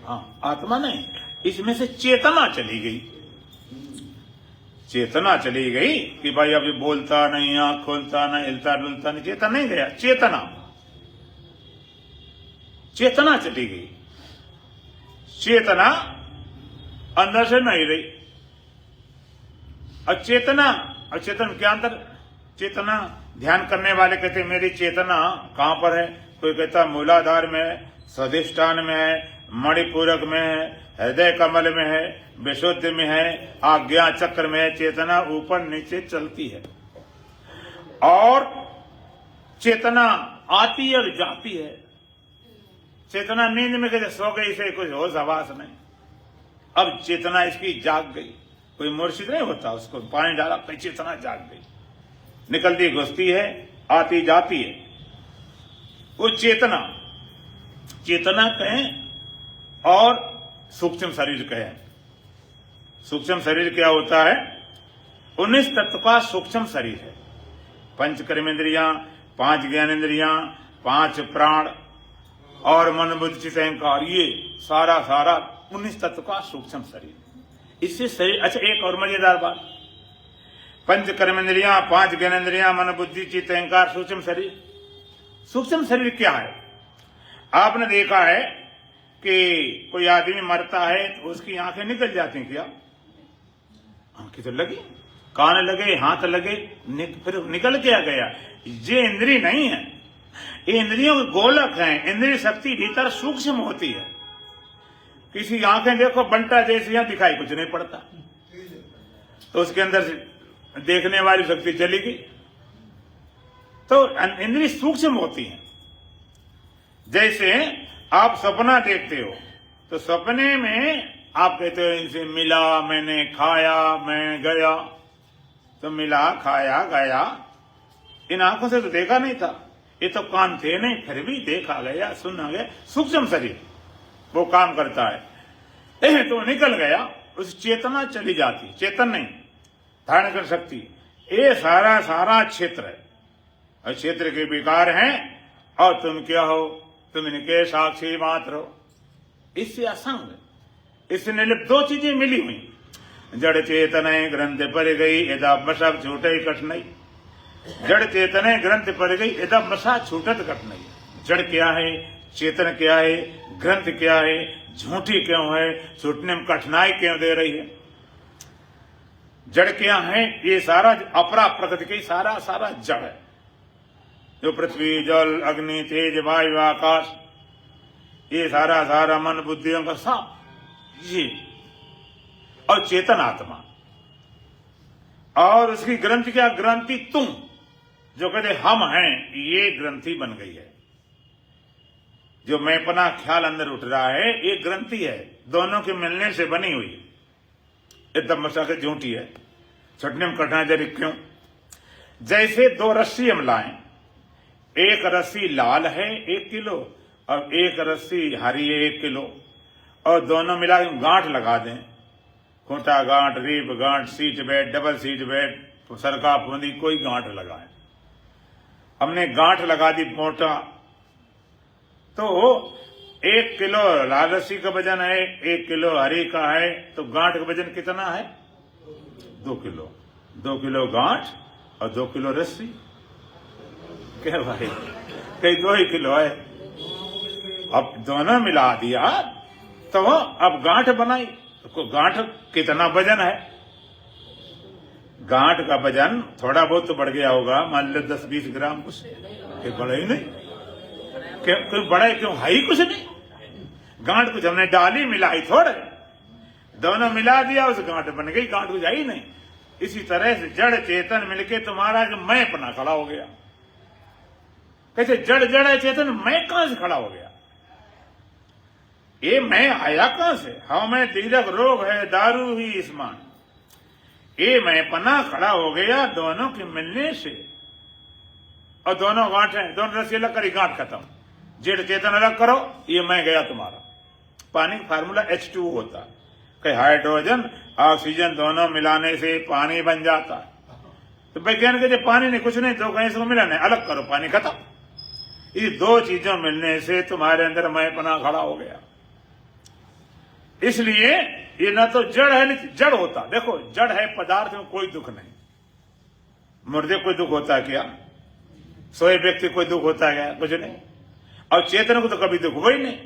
हाँ आत्मा नहीं, इसमें से चेतना चली गई। चेतना चली गई कि भाई अभी बोलता नहीं, आंख खोलता नहीं, हिलता डुलता नहीं, चेतना नहीं गया, चेतना, चेतना चली गई। चेतना अंदर से नहीं रही। अचेतना, अचेतन क्या अंदर? चेतना ध्यान करने वाले कहते मेरी चेतना कहां पर है? कोई कहता मूलाधार में है, स्वाधिष्ठान में है, मणिपूरक में है, हृदय कमल में है, विशुद्ध में है, आज्ञा चक्र में है। चेतना ऊपर नीचे चलती है और चेतना आती और जाती है। चेतना नींद में कहते सो गई से कुछ होश हवास नहीं, अब चेतना इसकी जाग गई। कोई मुर्शिद नहीं होता, उसको पानी डाला तो चेतना जाग गई, निकलती घुसती है, आती जाती है, वो चेतना। चेतना कहें और सूक्ष्म शरीर कहें। सूक्ष्म शरीर क्या होता है? 19 तत्व का सूक्ष्म शरीर है। 5 कर्मेंद्रियां, 5 ज्ञानेन्द्रियां, 5 प्राण और मन बुद्धि चित्त अहंकार, ये सारा 19 तत्व का सूक्ष्म शरीर। इससे शरीर, अच्छा एक और मजेदार बात, 5 कर्मेंद्रियां, 5 ज्ञानेन्द्रियां, मन बुद्धि चित्त अहंकार, सूक्ष्म शरीर। सूक्ष्म शरीर क्या है? आपने देखा है कि कोई आदमी मरता है तो उसकी आंखें निकल जाती हैं क्या? आंखें तो लगी, कान लगे, हाथ लगे, फिर निकल क्या गया? ये इंद्रिय नहीं है, ये इंद्रियों के गोलक हैं। इंद्रिय शक्ति भीतर सूक्ष्म होती है। किसी आंखें देखो बंटा जैसे यहां दिखाई कुछ नहीं पड़ता, तो उसके अंदर से देखने वाली शक्ति चली गई। तो इंद्रिय सूक्ष्म होती हैं। जैसे आप सपना देखते हो तो सपने में आप कहते हो इनसे मिला, मैंने खाया, मैं गया। तो मिला, खाया, गया, इन आंखों से तो देखा नहीं था, ये तो कान थे नहीं, फिर भी देखा गया, सुना गया। सूक्ष्म शरीर वो काम करता है। तो निकल गया, उस चेतना चली जाती, चेतन नहीं, धारण कर सकती। ये सारा सारा क्षेत्र है और क्षेत्र के विकार हैं और तुम क्या हो? तुम इनके साक्षी मात्र हो। इससे असंग, इससे निर्लिप्त दो चीजें मिली हुई। जड़ चेतन ग्रंथ पर गई यदा मशा छूटे कठिनाई। जड़ चेतन ग्रंथ पर गई यदा मशा छूटत कठिनाई। जड़ क्या है, चेतन क्या है, ग्रंथ क्या है, झूठी क्यों है, छूटने में कठिनाई क्यों दे रही है? जड़ क्या है? ये सारा अपरा प्रकृति की सारा सारा जड़ है, जो पृथ्वी, जल, अग्नि, तेज, वायु, आकाश, ये सारा सारा मन, बुद्धियों का सब ये, और चेतन आत्मा। और उसकी ग्रंथि क्या? ग्रंथि तुम, जो कहते हम हैं, ये ग्रंथि बन गई है। जो मैंपना ख्याल अंदर उठ रहा है, ये ग्रंथि है, दोनों के मिलने से बनी हुई। एकदम मशा से झूठी है, छटने में कटना जरी क्यों? जैसे दो रस्सी हम लाएं, एक रस्सी लाल है 1 किलो और एक रस्सी हरी है 1 किलो, और दोनों मिला के गांठ लगा दें, खूंटा गांठ, रीप गांठ, seat bed, double seat bed, सरका फूंदी, कोई गांठ लगाए। हमने गांठ लगा दी मोटा, तो 1 किलो लाल रस्सी का वजन है, 1 किलो हरी का है, तो गांठ का वजन कितना है? 2 किलो। 2 किलो गांठ और 2 किलो रस्सी। क्या भाई, कहीं 2 ही किलो है। अब दोनों मिला दिया तो अब गांठ बनाई, तो गांठ कितना वजन है? गांठ का वजन थोड़ा बहुत तो बढ़ गया होगा, मान लो 10-20 ग्राम, कुछ बड़ा ही नहीं, कोई बड़ा क्यों है ही कुछ नहीं। गांठ कुछ हमने डाली मिलाई थोड़े, दोनों मिला दिया, उस गांठ बन गई, गांठ कुछ है ही नहीं। इसी तरह से जड़ चेतन मिलके तुम्हारा मैं अपना खड़ा हो गया। कैसे जड़ जड़ है चेतन, मैं कहां से खड़ा हो गया? ये मैं आया कहां से? हाँ, मैं दीर्घ रोग है, दारू ही स्मान। ये मैं पना खड़ा हो गया दोनों के मिलने से। और दोनों गांठ है, दोनों रस्सी अलग करी, गांठ खत्म। जड़ चेतन अलग करो, ये मैं गया तुम्हारा। पानी का फार्मूला H2O होता है, कहीं हाइड्रोजन ऑक्सीजन दोनों मिलाने से पानी बन जाता है। तो वैज्ञानिक कहते पानी नहीं, कुछ नहीं, दो कहीं से मिलाने, अलग करो, पानी खत्म। ये दो चीजों मिलने से तुम्हारे अंदर मैंपना खड़ा हो गया। इसलिए ये ना तो जड़ है, नहीं जड़ होता। देखो, जड़ है पदार्थ में कोई दुख नहीं। मुर्दे कोई दुख होता है क्या? सोए व्यक्ति कोई दुख होता है क्या? कुछ नहीं। और चेतन को तो कभी दुख हुआ ही नहीं।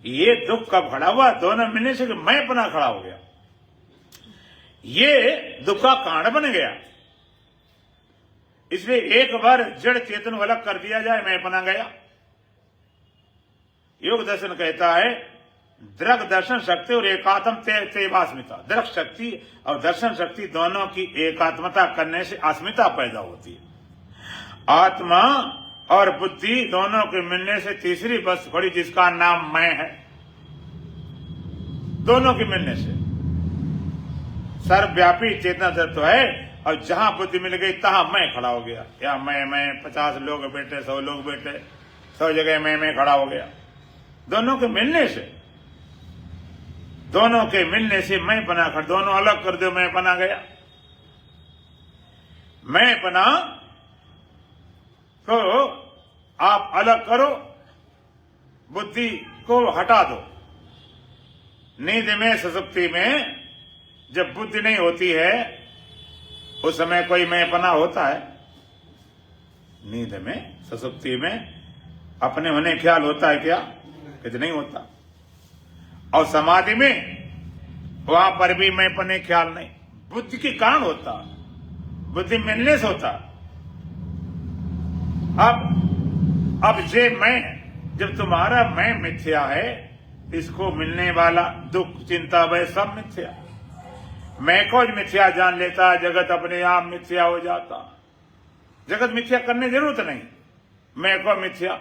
ये दुख कब खड़ा हुआ? दोनों मिलने से मैं अपना खड़ा हो गया। ये दुख का कारण बन गया। इसलिए एक बार जड़ चेतन को अलग कर दिया जाए, मैं अपना गया। योग दर्शन कहता है दृग दर्शन शक्ति और एकात्म तेवास्मिता। दृग शक्ति और दर्शन शक्ति दोनों की एकात्मता करने से अस्मिता पैदा होती है। आत्मा और बुद्धि दोनों के मिलने से तीसरी वस्तु खड़ी, जिसका नाम मैं है। दोनों के मिलने से सर्वव्यापी चेतना तत्व है, और जहां बुद्धि मिल गई तहां मैं खड़ा हो गया। या मैं 50 लोग बैठे, 100 लोग बैठे, 100 जगह मैं खड़ा हो गया। दोनों के मिलने से, दोनों के मिलने से मैं बना कर, दोनों अलग कर दो, मैं बना गया। मैं बना तो आप अलग करो, बुद्धि को हटा दो। नींद में, सुषुप्ति में जब बुद्धि नहीं होती है, उस समय कोई मैंपना होता है? नींद में, सुषुप्ति में अपने होने ख्याल होता है क्या? कहते नहीं होता। और समाधि में वहां पर भी मैंपने ख्याल नहीं, बुद्धि के कारण होता, बुद्धि मिलने से होता। अब जे मैं, जब तुम्हारा मैं मिथ्या है, इसको मिलने वाला दुख, चिंता, भय सब मिथ्या। मैं को मिथ्या जान लेता, जगत अपने आप मिथ्या हो जाता। जगत मिथ्या करने जरूरत नहीं, मैं को मिथ्या।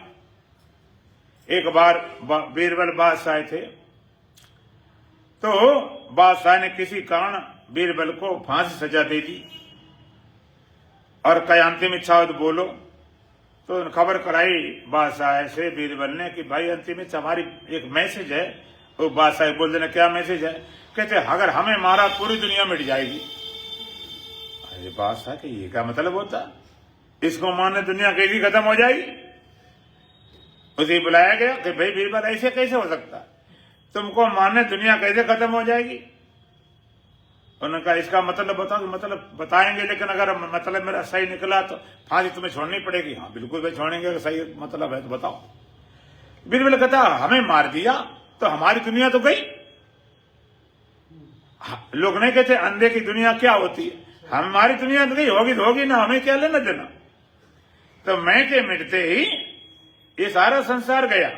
एक बार बीरबल बादशाह थे, तो बादशाह ने किसी कारण बीरबल को फांसी सजा दे दी और कई अंतिम इच्छा हो तो बोलो। तो खबर कराई बादशाह से बीरबल ने कि भाई अंतिम इच्छा हमारी एक मैसेज है। वो बादशाह बोल देना क्या मैसेज है? कहते अगर हमें मारा पूरी दुनिया मिट जाएगी। अरे बादशाह के ये क्या मतलब होता? इसको मारने दुनिया कैसी खत्म हो जाएगी? उसे बुलाया गया कि भाई बीरबल ऐसे कैसे हो सकता, तुमको मारने दुनिया कैसे खत्म हो जाएगी? उन्होंने कहा इसका मतलब बताओ। कि मतलब बताएंगे, लेकिन अगर मतलब मेरा सही निकला तो फांसी तुम्हें छोड़नी पड़ेगी। हाँ बिल्कुल भाई छोड़ेंगे, अगर सही मतलब है तो बताओ। बीरबल कहता हमें मार दिया तो हमारी दुनिया तो गई। लोग नहीं कहते अंधे की दुनिया क्या होती है, हमारी दुनिया तो गई, होगी तो होगी ना, हमें क्या लेना देना। तो मैं के मिटते ही ये सारा संसार गया,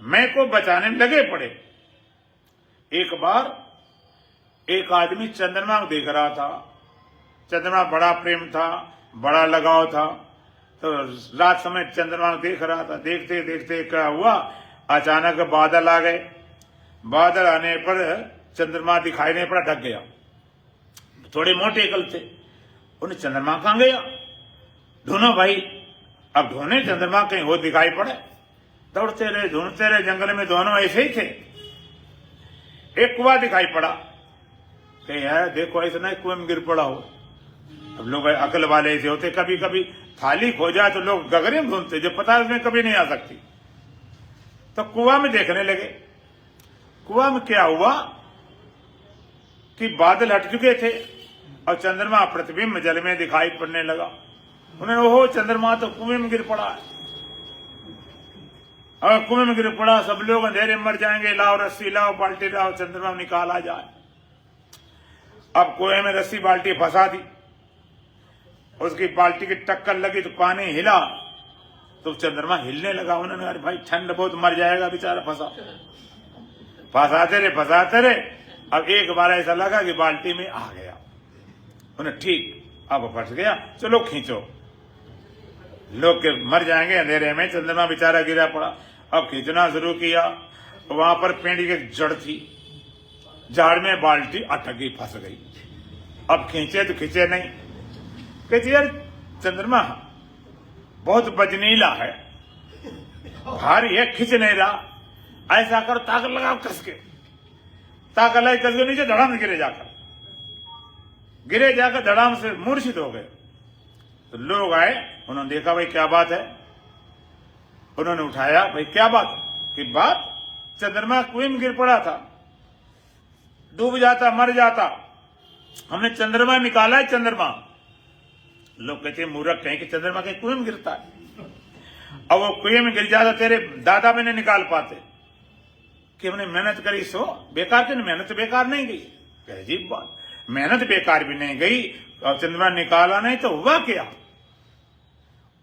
मैं को बचाने में लगे पड़े। एक बार एक आदमी चंद्रमा को देख रहा था, चंद्रमा बड़ा प्रेम था, बड़ा लगाव था, तो रात समय चंद्रमा को देख रहा था। देखते देखते क्या हुआ, अचानक बादल आ गए। बादल आने पर चंद्रमा दिखाई नहीं पड़ा, ढक गया। थोड़े मोटे कल थे, उन्हें चंद्रमा कहां गया ढूंढो भाई। अब ढूंढे चंद्रमा कहीं हो दिखाई पड़े, दौड़ते रहे ढूंढते रहे, जंगल में दोनों ऐसे ही थे। एक कुआं दिखाई पड़ा, कहीं यार देखो ऐसा नहीं कुएं में गिर पड़ा हो। अब लोग अकल वाले ऐसे होते, कभी कभी थाली खो जाए तो लोग गगरे में ढूंढते, जो पता है उसमें कभी नहीं आ सकती। तो कुआं में देखने लगे। कुआं में क्या हुआ कि बादल हट चुके थे और चंद्रमा प्रतिबिंब जल में दिखाई पड़ने लगा। उन्होंने ओहो चंद्रमा तो कुएं में गिर पड़ा है। और कुएं में गिर पड़ा, सब लोग अंधेरे मर जाएंगे, लाओ रस्सी लाओ बाल्टी लाओ, चंद्रमा निकाला जाए। अब कुएं में रस्सी बाल्टी फंसा दी, उसकी बाल्टी की टक्कर लगी तो पानी हिला तो चंद्रमा हिलने लगा। उन्होंने कहा भाई ठंड बहुत, मर जाएगा बेचारा, फंसाते रहे। अब एक बार ऐसा लगा कि बाल्टी में आ गया। उन्हें ठीक अब फंस गया, चलो खींचो, लोग के मर जाएंगे अंधेरे में, चंद्रमा बेचारा गिरा पड़ा। अब खींचना शुरू किया, वहां पर पेड़ की जड़ थी, झाड़ में बाल्टी अटक गई, फंस गई। अब खींचे तो खींचे नहीं, कहते यार चंद्रमा बहुत बजनीला है, भारी है, खींच नहीं रहा, ऐसा करो ताकत लगाओ कस के। ताकत लगा कस के, नीचे धड़ाम गिरे जाकर धड़ाम से मूर्छित हो गए। तो लोग आए, उन्होंने देखा भाई क्या बात है। उन्होंने उठाया, भाई क्या बात कि बात चंद्रमा कुएं में गिर पड़ा था, डूब जाता मर जाता, हमने चंद्रमा निकाला है। चंद्रमा लोग कहते मूर्ख कहीं कि चंद्रमा कहीं कुएं में गिरता है। अब वो कुएं में गिर जाता, तेरे दादा भी नहीं निकाल पाते कि हमने मेहनत करी सो बेकार की, मेहनत बेकार नहीं गई। अजीब बात, मेहनत बेकार भी नहीं गई और चंद्रमा निकाला नहीं तो हुआ क्या?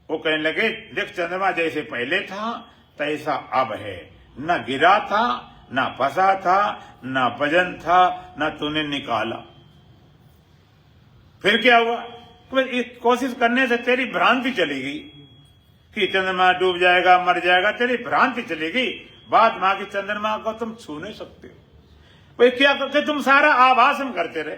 वो कहने लगे देख चंद्रमा जैसे पहले था तैसा अब है, न गिरा था, न फंसा था, न वजन था, न तूने निकाला। फिर क्या हुआ? कोशिश करने से तेरी भ्रांति चली गई कि चंद्रमा डूब जाएगा मर जाएगा, तेरी भ्रांति चली गई। बात मां की चंद्रमा को तुम छू नहीं सकते हो। भाई क्या करते, तुम सारा आभास में करते रहे।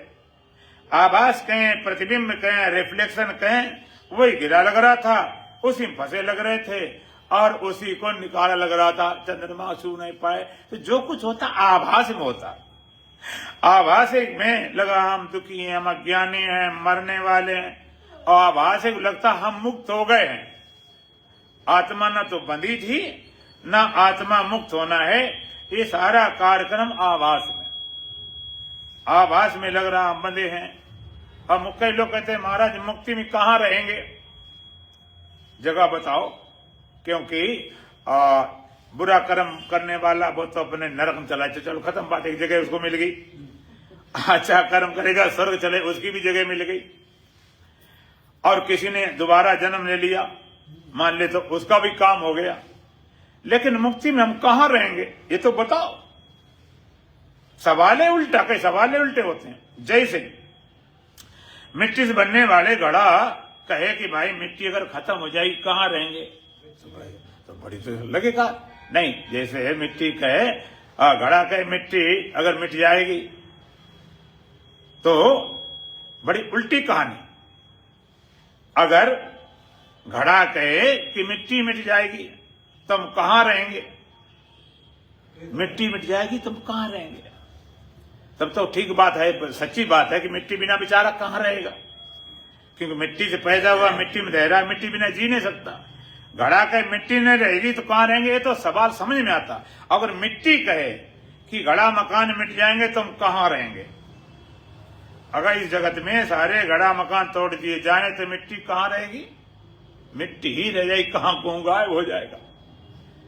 आभास कहें, प्रतिबिंब कहें, रिफ्लेक्शन कहें, वही गिरा लग रहा था, उसी में फंसे लग रहे थे और उसी को निकाला लग रहा था। चंद्रमा छू नहीं पाए। तो जो कुछ होता आभास में होता। आभासिक में लगा हम दुखी हैं, हम अज्ञानी हैं, मरने वाले हैं, और आभासिक लगता हम मुक्त हो गए हैं। आत्मा न तो बंधी थी, न आत्मा मुक्त होना है। ये सारा कार्यक्रम आभास में, आभास में लग रहा हम बंधे हैं। और कई लोग कहते हैं महाराज मुक्ति में कहाँ रहेंगे, जगह बताओ। क्योंकि बुरा कर्म करने वाला वो तो अपने नरक में चला, चलो खत्म बात, एक जगह उसको मिल गई। अच्छा कर्म करेगा स्वर्ग चले, उसकी भी जगह मिल गई। और किसी ने दोबारा जन्म ले लिया मान ले तो उसका भी काम हो गया। लेकिन मुक्ति में हम कहां रहेंगे ये तो बताओ। सवाल उल्टा, कई सवाल उल्टे होते हैं। जैसे मिट्टी से बनने वाले घड़ा कहे कि भाई मिट्टी अगर खत्म हो जाएगी कहां रहेंगे, तो बड़ी तो लगेगा नहीं। जैसे है मिट्टी कहे घड़ा कहे मिट्टी अगर मिट जाएगी तो बड़ी उल्टी कहानी। अगर घड़ा कहे कि मिट्टी मिट जाएगी तुम कहां रहेंगे, मिट्टी मिट जाएगी तुम कहां रहेंगे, तब तो ठीक बात है, सच्ची बात है कि मिट्टी बिना बेचारा कहां रहेगा, क्योंकि मिट्टी से पैदा हुआ मिट्टी में रह रहा है, मिट्टी बिना जी नहीं सकता। घड़ा कहे मिट्टी नहीं रहेगी तो कहां रहेंगे, ये तो सवाल समझ में आता। अगर मिट्टी कहे कि घड़ा मकान मिट जाएंगे तुम कहां रहेंगे, अगर इस जगत में सारे घड़ा मकान तोड़ दिए जाए तो मिट्टी कहां रहेगी, मिट्टी ही रह जाएगी, कहां कौन गायब हो जाएगा,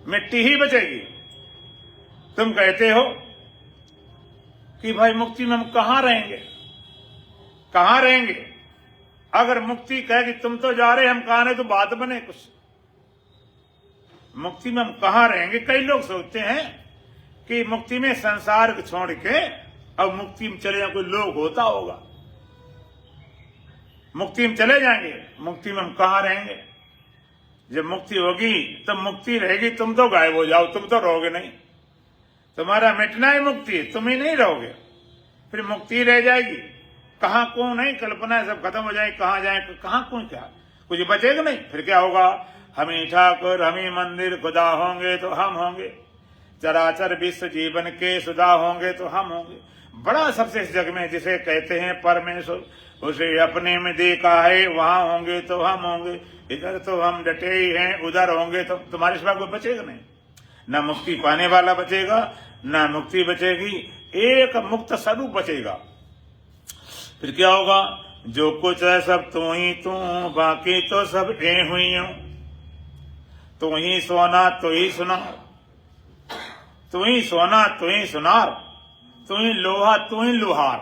मिट्टी ही बचेगी। तुम कहते हो कि भाई मुक्ति में हम कहां रहेंगे, कहां रहेंगे। अगर मुक्ति कहे कि तुम तो जा रहे हम कहां रहे तो बात बने कुछ, मुक्ति में हम कहां रहेंगे। कई लोग सोचते हैं कि मुक्ति में संसार को छोड़ के अब मुक्ति में चले जाए, कोई लोग होता होगा मुक्ति में चले जाएंगे, मुक्ति में हम कहां रहेंगे। जब मुक्ति होगी तब मुक्ति रहेगी, तुम तो गायब हो जाओ, तुम तो रहोगे नहीं, तुम्हारा मिटना ही मुक्ति है, तुम ही नहीं रहोगे, फिर मुक्ति रह जाएगी। कहां कौन नहीं, कल्पना सब खत्म हो जाएगी, कहां जाए कहां कौन, क्या कुछ बचेगा नहीं। फिर क्या होगा, हम ही ठाकुर हम ही मंदिर खुदा होंगे तो हम होंगे, चराचर विश्व जीवन के सुधा होंगे तो हम होंगे। बड़ा सबसे इस जग में जिसे कहते हैं परमेश्वर, उसे अपने में देखा है, वहां होंगे तो हम होंगे, इधर तो हम डटे ही हैं, उधर होंगे तो तुम्हारे सिवा कोई बचेगा नहीं, न मुक्ति पाने वाला बचेगा न मुक्ति बचेगी, एक मुक्त स्वरूप बचेगा। फिर क्या होगा, जो कुछ है सब तू ही तू, बाकी तो सब ए हुई हूं, तू ही सोना तू ही सुनार, तू ही सोना तू ही सुनार, तू ही लोहा तू ही लोहार,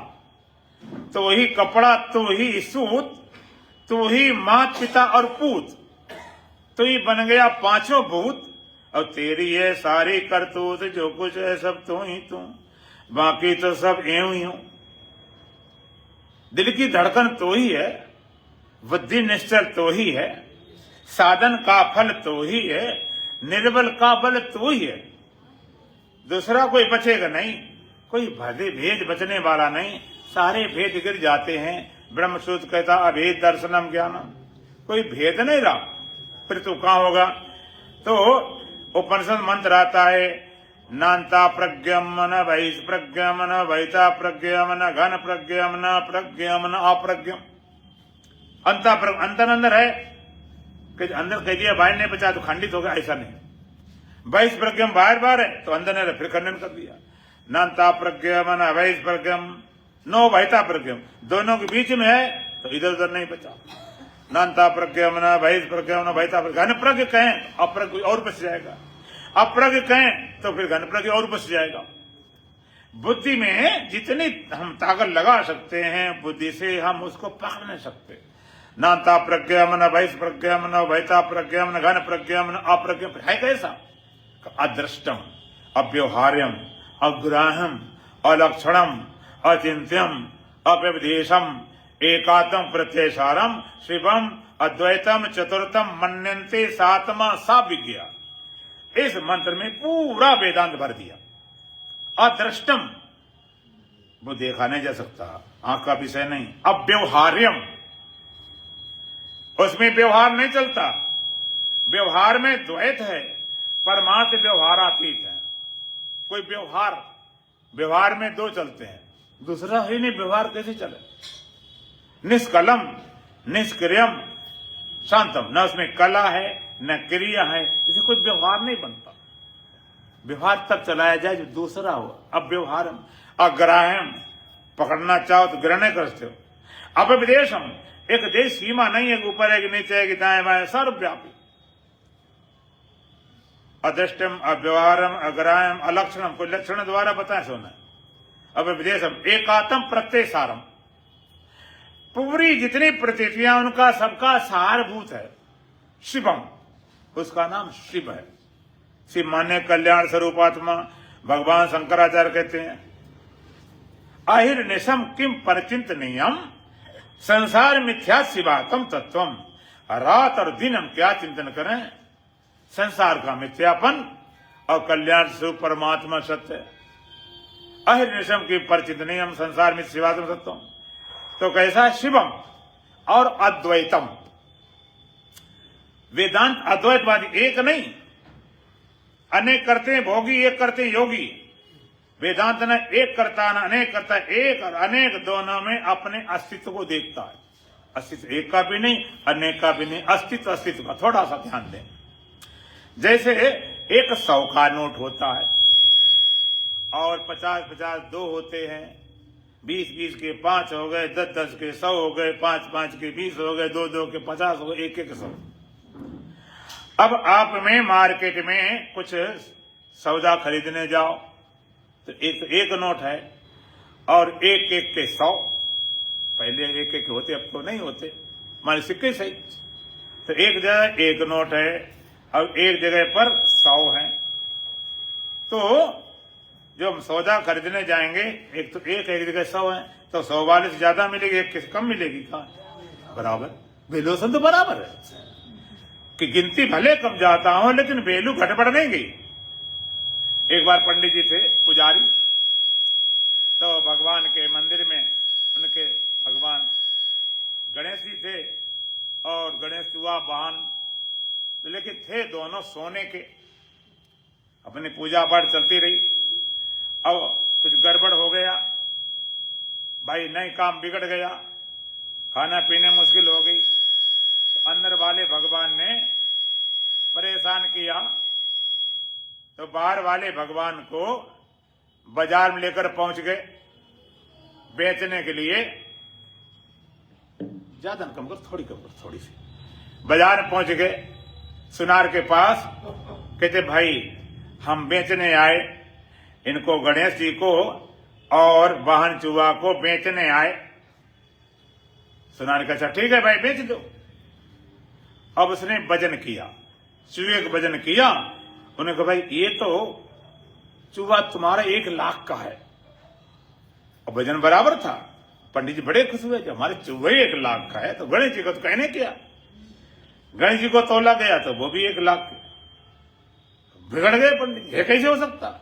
तू ही कपड़ा तू ही सूत, तू ही मात पिता और पूत, तू ही बन गया पांचों भूत, और तेरी है सारी करतूत, जो कुछ है सब तू ही तू, बाकी तो सब यूं ही हूं। दिल की धड़कन तो ही है, बुद्धि निश्चल तो ही है, साधन का फल तो ही है, निर्बल का बल तो ही है, दूसरा कोई बचेगा नहीं, कोई भले भेद बचने वाला नहीं, सारे भेद गिर जाते हैं। ब्रह्मसूत्र कहता अभेद दर्शनम ज्ञानम, कोई भेद नहीं रहा, फिर तू कहां होगा। तो उपनिषद मंत्र आता है, नान्ता प्रज्ञम न वैस प्रज्ञम न वैता प्रज्ञम न घन प्रज्ञम न प्रज्ञम न अप्रज्ञम। अंतर अंदर है कि अंदर कह दिया बाहर नहीं बचा तो खंडित होगा, ऐसा नहीं। वैस प्रज्ञम बाहर बाहर है तो अंदर ने फिर खंडन कर दिया। नान्ता प्रज्ञम न वैस प्रज्ञम नो वैता प्रज्ञम, दोनों के बीच में है तो इधर उधर नहीं बचा। नान्ता प्रज्ञम न वैस प्रज्ञम न वैता प्रज्ञम, घन प्रज्ञ कहें अप्रज्ञ और बच जाएगा, अप्रज्ञ कहें तो फिर घन प्रज्ञ और बच जाएगा। बुद्धि में जितनी हम ताकत लगा सकते हैं, बुद्धि से हम उसको पकड़ नहीं सकते। नान्ता प्रज्ञम न वैस प्रज्ञम न वैता प्रज्ञम न घन प्रज्ञम न अप्रज्ञम, है कैसा, अदृष्टम अव्यवहार्यम अग्राह्यम अलक्षणम अचिंत्यम अव्यवदेशम एकात्म प्रत्ययसारम शिवम अद्वैतम चतुर्थम मन्यन्ते सातमा सा विज्ञा। इस मंत्र में पूरा वेदांत भर दिया। अदृष्टम वो देखा नहीं जा सकता, आंख का विषय नहीं। अव्यवहार्यम उसमें व्यवहार नहीं चलता, व्यवहार में द्वैत है, परमार्थ व्यवहारातीत है। कोई व्यवहार में दो चलते हैं, दूसरा ही नहीं, व्यवहार कैसे चले। निष्कलम निष्क्रियम शांतम, न उसमें कला है न क्रिया है, इसे कोई व्यवहार नहीं बनता। व्यवहार तब चलाया जाए जो दूसरा हो। अब व्यवहारम अग्राह्यम, पकड़ना चाहो तो ग्रहण कर सकते हो। अब विदेशम, एक देश सीमा नहीं है, ऊपर है कि नीचे है कि दाएं बाएं, सर्वव्यापी। अदृष्टम अव्यवहारम अग्राह्यम अलक्षणम, कोई लक्षण द्वारा बताए सोना। अब विदेशम एकात्म प्रत्ययसारम, पूरी जितनी प्रतीतियां उनका सबका सारभूत है। शिवम, उसका नाम शिव है। शिव माने कल्याण स्वरूपात्मा, भगवान शंकराचार्य कहते हैं। आहिर निशम किम परिचिंतनीयम, संसार मिथ्या शिवातम तत्वम, रात और दिन हम क्या चिंतन करें, संसार का मिथ्यापन और कल्याण स्वरूप परमात्मा सत्य। अहिर्निशम की परिचित नियम संसार में शिवात्म सत्यम। तो कैसा शिवम और अद्वैतम। वेदांत अद्वैतवादी एक नहीं, अनेक करते हैं भोगी, एक करते हैं योगी। वेदांत न एक करता न अनेक करता, एक और अनेक दोनों में अपने अस्तित्व को देखता है। अस्तित्व एक का भी नहीं, अनेक का भी नहीं, अस्तित्व अस्तित्व का। थोड़ा सा ध्यान दें। जैसे एक 100 का नोट होता है और 50-50 दो होते हैं, 20-20 के 5 हो गए, 10-10 के 100 हो गए, 5-5 के 20 हो गए, 2-2 के 50 हो गए, 1-1 100। अब आप में मार्केट में कुछ सौदा खरीदने जाओ तो एक नोट है और 1-1 के 100। पहले 1-1 होते, अब तो नहीं होते, हमारे सिक्के सही। तो एक जगह एक नोट है और एक जगह पर 100 है। तो जो हम सौदा खरीदने जाएंगे, एक जगह 100 है, तो 100 वाले से ज्यादा मिलेगी, एक किस कम मिलेगी। कहा बराबर, वैल्यूएशन तो बराबर है कि गिनती भले कम जाता हूं लेकिन वैल्यू घट बढ़ नहीं गई। एक बार पंडित जी थे पुजारी, तो भगवान के मंदिर में उनके भगवान गणेश जी थे और गणेश हुआ वाहन, लेकिन थे दोनों सोने के। अपनी पूजा पाठ चलती रही और कुछ गड़बड़ हो गया, भाई नहीं काम बिगड़ गया, खाना पीने मुश्किल हो गई। तो अंदर वाले भगवान ने परेशान किया, तो बाहर वाले भगवान को बाजार में लेकर पहुंच गए बेचने के लिए। ज्यादा कम कर, थोड़ी कम कर, थोड़ी सी। बाजार में पहुंच गए सुनार के पास, कहते भाई हम बेचने आए इनको, गणेश जी को और वाहन चूहा को बेचने आए। सुनार का अच्छा ठीक है भाई बेच दो। अब उसने वजन किया, चूहे का वजन किया। उन्होंने कहा भाई ये तो चूहा तुम्हारा 1 लाख का है। और वजन बराबर था। पंडित जी बड़े खुश हुए, जब हमारे चूहे 1 लाख का है तो गणेश जी को तो कहने क्या। गणेश जी को तोला गया तो वो भी 1 लाख। बिगड़ गए पंडित जी, ये कैसे हो सकता।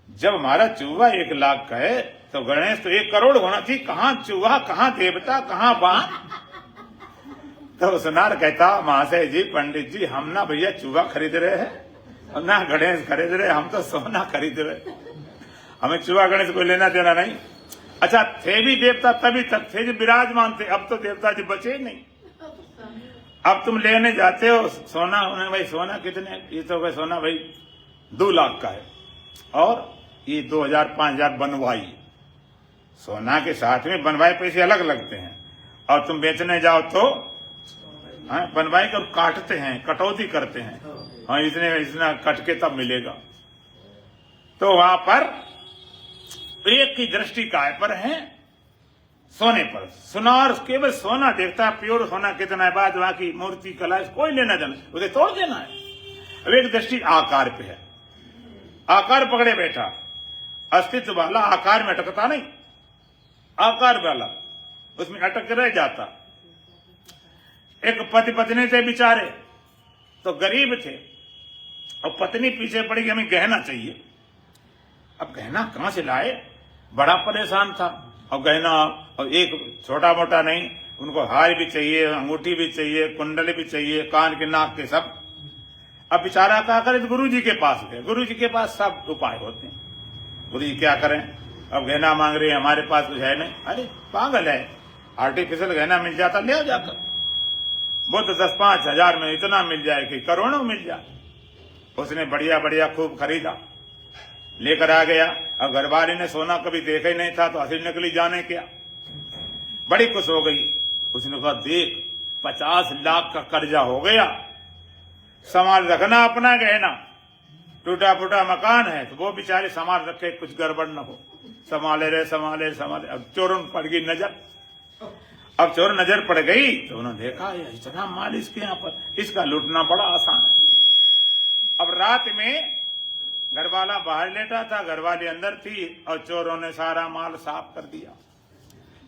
जब हमारा चूहा 1 लाख का है तो गणेश तो 1 करोड़ होना चाहिए। कहां चूहा, कहां देवता, कहां वाहन। तो सुनार कहता महाशय जी, पंडित जी हम ना भैया चूहा खरीद रहे हैं और ना गणेश खरीद रहे, हम तो सोना खरीद रहे। हमें चूहा गणेश को लेना देना नहीं। अच्छा थे भी देवता तभी तक थे जो विराजमान थे, अब तो देवता जी बचे ही नहीं। अब तुम लेने जाते हो सोना, उन्हें भाई सोना कितने, ये तो भाई सोना भाई 2 लाख का है और ये 2000-5000 बनवाई। सोना के साथ में बनवाई पैसे अलग लगते हैं, और तुम बेचने जाओ तो बनवाई कर काटते हैं, कटौती करते हैं। हाँ इतना कट के तब मिलेगा। तो वहां पर एक की दृष्टि काय पर है, सोने पर। सुनार केवल सोना देखता है, प्योर सोना कितना है, बाद वहां की मूर्ति कला कोई लेना देना, उसे तोड़ देना है। अब एक दृष्टि आकार पे है, आकार पकड़े बैठा। अस्तित्व वाला आकार में अटकता नहीं, आकार वाला उसमें अटक रह जाता। एक पति पत्नी थे बेचारे, तो गरीब थे और पत्नी पीछे पड़ी कि हमें गहना चाहिए। अब गहना कहां से लाए, बड़ा परेशान था। और गहना और एक छोटा मोटा नहीं, उनको हार भी चाहिए, अंगूठी भी चाहिए, कुंडली भी चाहिए, कान के नाक के सब। अब बेचारा क्या करे, तो गुरु जी के पास गए। गुरु जी के पास सब उपाय होते हैं। गुरु जी क्या करें, अब गहना मांग रहे हैं, हमारे पास कुछ है नहीं। अरे पागल है, आर्टिफिशियल गहना मिल जाता ले आओ जाकर। वो तो 10-5 हजार में इतना मिल जाए कि करोड़ों मिल जाए। उसने बढ़िया बढ़िया खूब खरीदा, लेकर आ गया। अब घरवाली ने सोना कभी देखा ही नहीं था, तो हंसी निकली जाने क्या। बड़ी खुश हो गई। उसने कहा देख 50 लाख का कर्जा हो गया, संभाल रखना अपना गहना। टूटा फूटा मकान है तो वो बेचारे संभाल रखे, कुछ गड़बड़ न हो। संभाले रहे संभाले संभाले। अब चोरों पड़ गई नजर। अब चोर नजर पड़ गई तो उन्होंने देखा इतना माल इसके यहाँ पर, इसका लूटना बड़ा आसान है। अब रात में घरवाला बाहर लेटा था, घरवाली अंदर थी और चोरों ने सारा माल साफ कर दिया।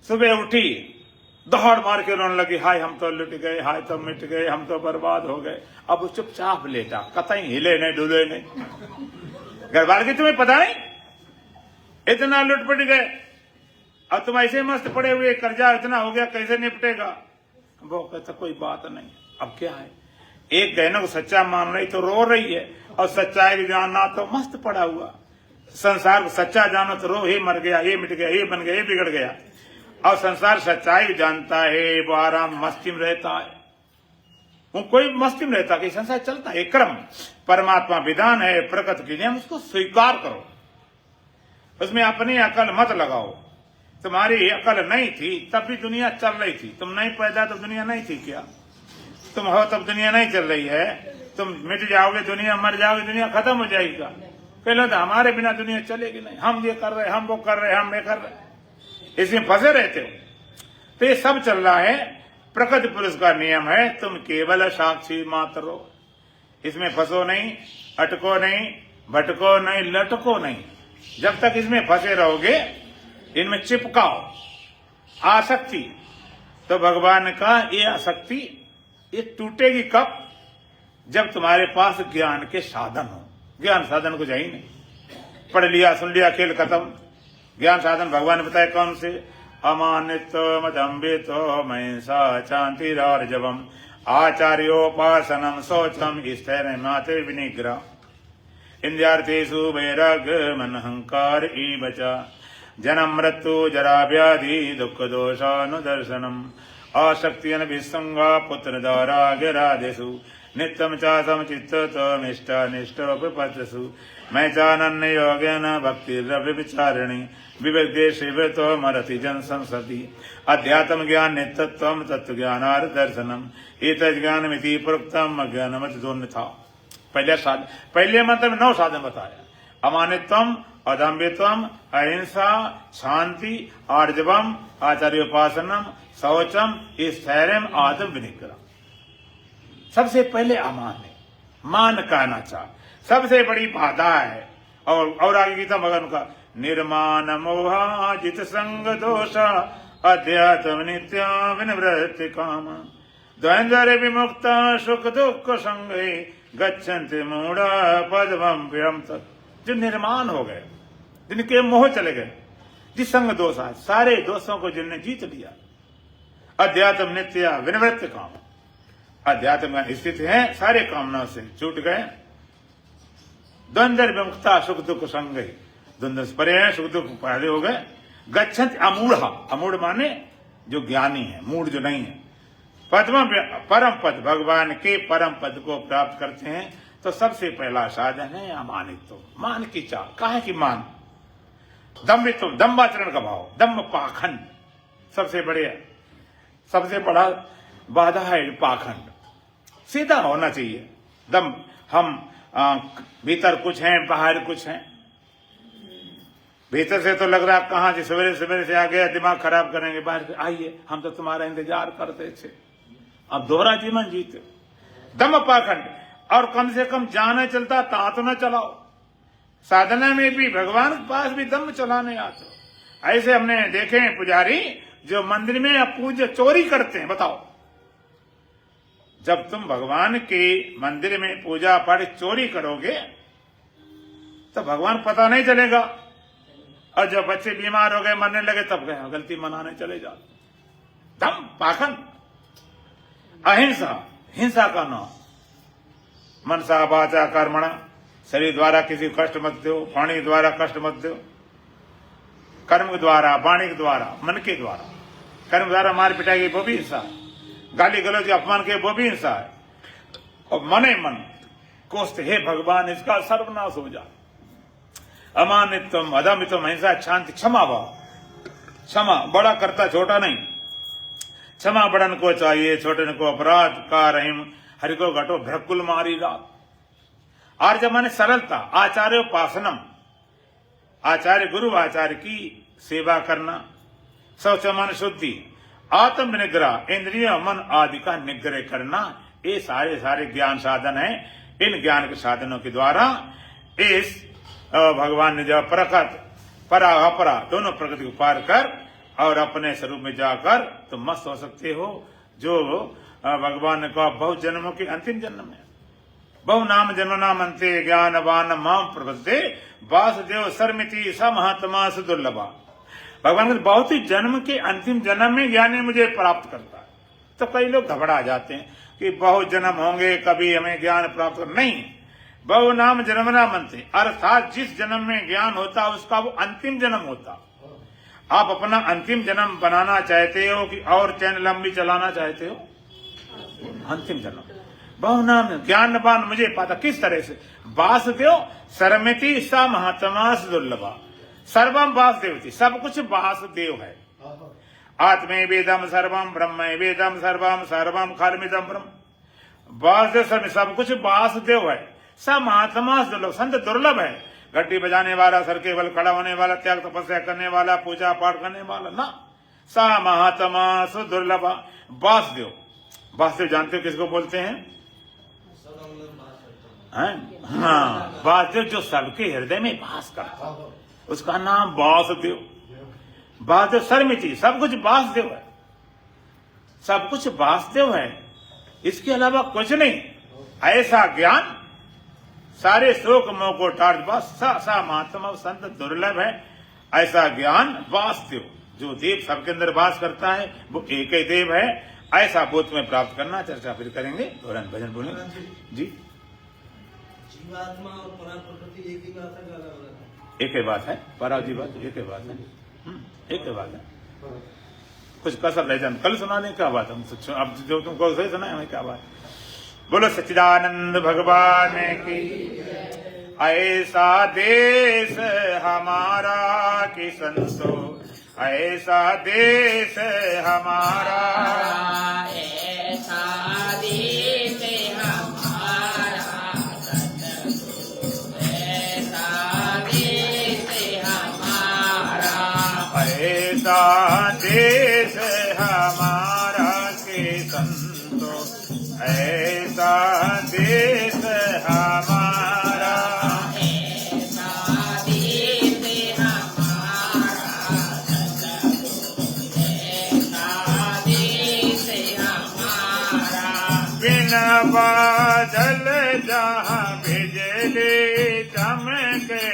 सुबह उठी, दौड़ मार के रोने लगी, हाय हम तो लुट गए, हाय तो मिट गए, हम तो बर्बाद हो गए। अब वो चुपचाप लेटा, कतई हिले नहीं डुले नहीं। घर वाले की तुम्हें पता नहीं, इतना लुटपट गए, अब तुम ऐसे मस्त पड़े हुए, कर्जा इतना हो गया, कैसे निपटेगा? वो कहता कोई बात नहीं, अब क्या है, एक गहनों को सच्चा मान रही तो रो रही है, और सच्चाई जानना तो मस्त पड़ा हुआ। संसार को सच्चा जानो तो रो, ये मर गया, ये मिट गया, ये बन गया, ये बिगड़ गया। और संसार सच्चाई जानता है, वो आराम मस्ती में रहता है, वो कोई मस्ती में रहता कि संसार चलता है, क्रम परमात्मा विधान है, प्रकृति के नियम, उसको स्वीकार करो, उसमें अपनी अकल मत लगाओ। तुम्हारी अकल नहीं थी तब भी दुनिया चल रही थी, तुम नहीं पैदा तो दुनिया नहीं थी क्या? तुम हो तब दुनिया नहीं चल रही है, तुम मिट जाओगे दुनिया, मर जाओगे दुनिया, खत्म हो जाएगा। पहले तो हमारे बिना दुनिया चलेगी नहीं, हम ये कर रहे, हम वो कर रहे, हम ये कर रहे, इसमें फंसे रहते हो। तो ये सब चल रहा है, प्रकृति पुरुष का नियम है, तुम केवल साक्षी मात्र हो, इसमें फंसो नहीं, अटको नहीं, भटको नहीं, लटको नहीं। जब तक इसमें फंसे रहोगे, इनमें चिपकाओ आसक्ति, तो भगवान का ये आसक्ति ये टूटेगी कब? जब तुम्हारे पास ज्ञान के साधन हो। ज्ञान साधन को चाहिए नहीं, पढ़ लिया सुन लिया खेल खत्म। ज्ञान साधन भगवान ने बताया कौन से? अमानित्व मदम्बित्व महिंसा शांतिरार्जवम आचार्योपासनम शौचम स्थैर्यमाते विनिग्रह इंद्रियार्थेषु वैराग्य मनहंकार ईवचा जन्म मृत्यु जरा व्याधि दुख दोषानुदर्शनम आसक्तियन विसंगा पुत्र द्वारा गिरादेशु नित्यम चा समचित्तमिष्टानिष्टोपपत्सु मैं चानन्य योगेन भक्ति रवि विचारिणी विवेक देशिवतो मरति जन संसति अध्यात्म ज्ञान नित्यत्वम तत्व ज्ञानार दर्शनम इत ज्ञानमिति प्रोक्तम अज्ञानमत दोन्य था। पहले मंत्र में 9 साधन बताया, अमानित्वम अदम्बित्वम अहिंसा शांति आर्जवम आचार्योपासनम शौचम स्थैर्यम आत्म विनिग्रह। सबसे पहले अमान है, मान का नाचा सबसे बड़ी बाधा है। और आगे गीता मगन का निर्माण मोहा जित संग दोष अध्यात्म नित्य विनिवृत्ति काम द्वंद्व विमुक्त सुख दुख संगे गच्छन्ति मूढ़ा पदमं व्यम तत्। जो निर्माण हो गए, जिनके मोह चले गए, जिस संग दोष है, सारे दोषों को जिनने जीत लिया, अध्यात्म नित्य विनिवृत्ति काम, अध्यात्म में स्थित है, सारे कामनाओं से छूट गए। द्वंद्व विमुक्ता सुख दुख संग, द्वंद्व से परे हैं, सुख दुख पहले हो गए। गच्छन्ति अमूढ़ा, अमूढ़ माने जो ज्ञानी है, मूढ़ जो नहीं है। पद्म परम पद, भगवान के परम पद को प्राप्त करते हैं। तो सबसे पहला साधन है अमानित्व, मान की चाह। काहे की मान? दम्भित्व, दम्भाचरण का भाव, दम्भ पाखंड सबसे बड़ा बाधा है पाखंड। सीधा होना चाहिए दम। हम भीतर कुछ हैं, बाहर कुछ हैं। भीतर से तो लग रहा कहां से सवेरे से आ गया, दिमाग खराब करेंगे, बाहर से आइए हम तो तुम्हारा इंतजार करते थे। अब दोहरा जीवन जीते, दम पाखंड। और कम से कम जाना चलता ता तो न चलाओ। साधना में भी भगवान के पास भी दम चलाने आते। ऐसे हमने देखे हैं पुजारी जो मंदिर में पूजा चोरी करते हैं। बताओ, जब तुम भगवान के मंदिर में पूजा पाठ चोरी करोगे तो भगवान पता नहीं चलेगा। और जब बच्चे बीमार हो गए, मरने लगे, तब गए गलती मनाने चले जाओ। दम पाखंड। अहिंसा, हिंसा का नाम। मनसा वाचा कर्मणा, शरीर द्वारा किसी को कष्ट मत दो, वाणी द्वारा कष्ट मत दो। कर्म के द्वारा, वाणी के द्वारा, मन के द्वारा। कर्म द्वारा मार पिटाई वो भी हिंसा है, गाली गलौज अपमान के वो भी हिंसा है। और मने मन कोसते, हे भगवान इसका सर्वनाश हो जा। अमानित्वम अदम्भित्वम अहिंसा शांति क्षमा भाव। क्षमा बड़ा करता, छोटा नहीं। क्षमा बड़न को चाहिए, छोटे को अपराध का रहीम हरि को घटो भ्रकुल मारी रात। आर्य माने सरलता। आचार्योपासनम, आचार्य गुरु आचार्य की सेवा करना। शौच मन शुद्धि, आत्म निग्रह, इंद्रिय मन आदि का निग्रह करना। ये सारे ज्ञान साधन है। इन ज्ञान के साधनों के द्वारा इस भगवान ने जब प्रकृति परा अपरा दोनों प्रकृति को पार कर और अपने स्वरूप में जाकर तुम मस्त हो सकते हो। जो भगवान का बहु जन्मों के अंतिम जन्म है। बहु नाम जन्मनाम अंते ज्ञानवान माम प्रपद्ये वासुदेव सर्मिति स महात्मा सुदुर्लभा। भगवान के बहुत ही जन्म के अंतिम जन्म में ज्ञानी मुझे प्राप्त करता है। तो कई लोग घबरा जाते हैं कि बहुत जन्म होंगे कभी हमें ज्ञान प्राप्त कर, नहीं। बहु नाम जन्मनाम अंते अर्थात जिस जन्म में ज्ञान होता उसका वो अंतिम जन्म होता। आप अपना अंतिम जन्म बनाना चाहते हो कि और चैन लंबी चलाना चाहते हो? अंतिम जन्म बहु नाम ज्ञानवान मुझे पाता। किस तरह से? वासुदेव सर्मिति सा महात्मा दुर्लभा। सर्वम वासुदेव, सब कुछ वासुदेव है। आत्मे वेदम सर्वम ब्रह्म वेदम सर्वम सर्वम खर्मिदम ब्रह्म। वासुदेव सब कुछ वासुदेव है। सब महात्मा दुर्लभ, संत दुर्लभ है। घंटी बजाने वाला, सर के बल खड़ा होने वाला, त्याग तपस्या करने वाला, पूजा पाठ करने वाला ना। सा महात्मा सुदुर्लभा वासुदेव। वासुदेव जानते हो किसको बोलते हैं? हाँ, वासुदेव जो सबके हृदय में वास करता उसका नाम वासुदेव। वासुदेव सर्मिति, सब कुछ वासुदेव है। सब कुछ वासुदेव है, इसके अलावा कुछ नहीं। ऐसा ज्ञान सारे शोक मोह को टाट बस सा महात्मा संत दुर्लभ है। ऐसा ज्ञान वासुदेव जो देव सबके अंदर वास करता है वो एक ही देव है। ऐसा बोध में प्राप्त करना। चर्चा फिर करेंगे। दौरान भजन बोलेंगे जी। जीवात्मा और पराम प्रकृति एक ही बात है, अलग अलग है? एक ही बात है। पराजी बात एक ही बात है, एक ही बात है। कुछ कसर रह जाए कल सुना दें। क्या बात है? अब जो तुमको सही सुना है हमें क्या बात? बोलो सच्चिदानंद भगवान की। ऐसा देश हमारा कि संतो, ऐसा देश हमारा, ऐसा देश हमारा सतगुरु, ऐसा देश हमारा, ऐसा देश हमारा के संतो, ऐसा देश हमारा, ऐसा देश हमारा सतगुरु, ऐसा देश हमारा। बिना बादल जहाँ बिजली चमके,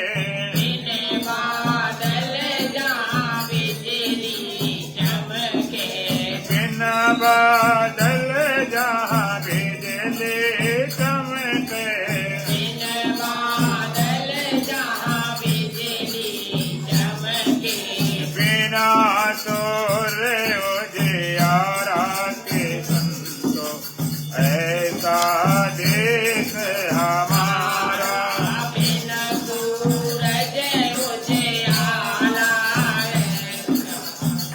बिन बादल जहाँ बिजली चमके, बिना बादल जहाँ बिजली चमके, बिन बादल जहाँ बिजली चमके, बिना सूर्य उजियारा के संतो, ऐसा देश हमारा, बिन सूरज उजियारा ऐसा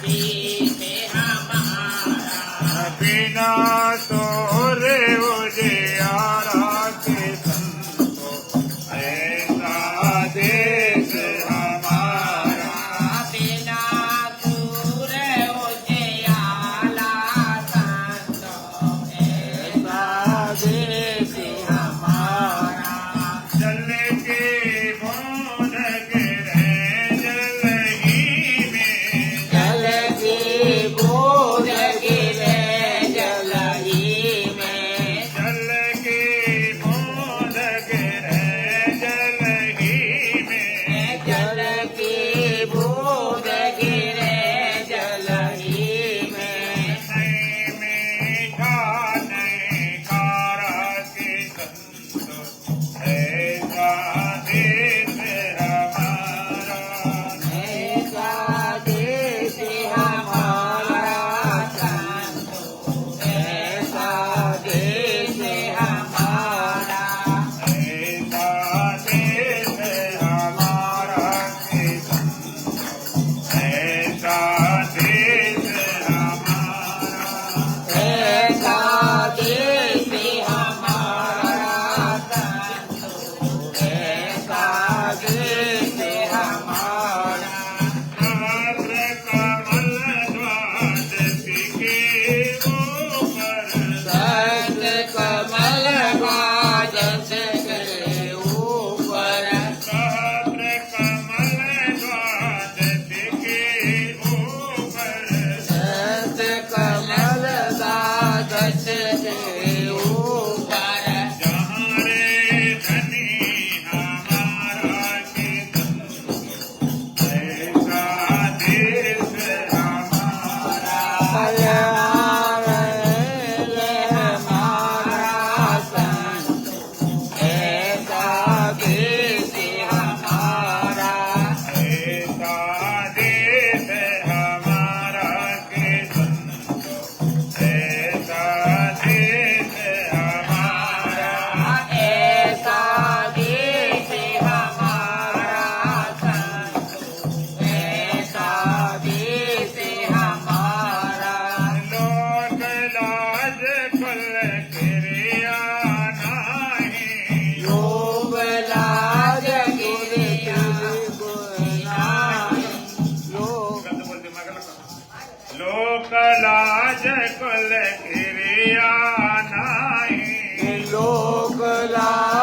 देश हमारा, बिना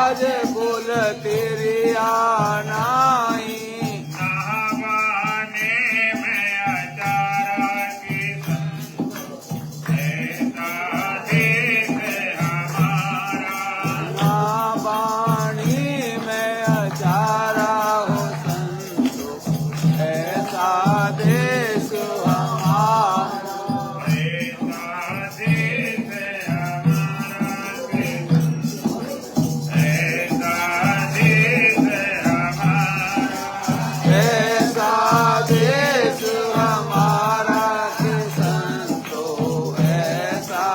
राज कुल तिरिया नाई नहावाने में अचारा की ऐसा देश हमारा बाणी में अचारा हो संतो ऐसा देश हमारा ऐसा देश हमारा ऐसा देश हमारा ऐसा देश हमारा के संतो ऐसा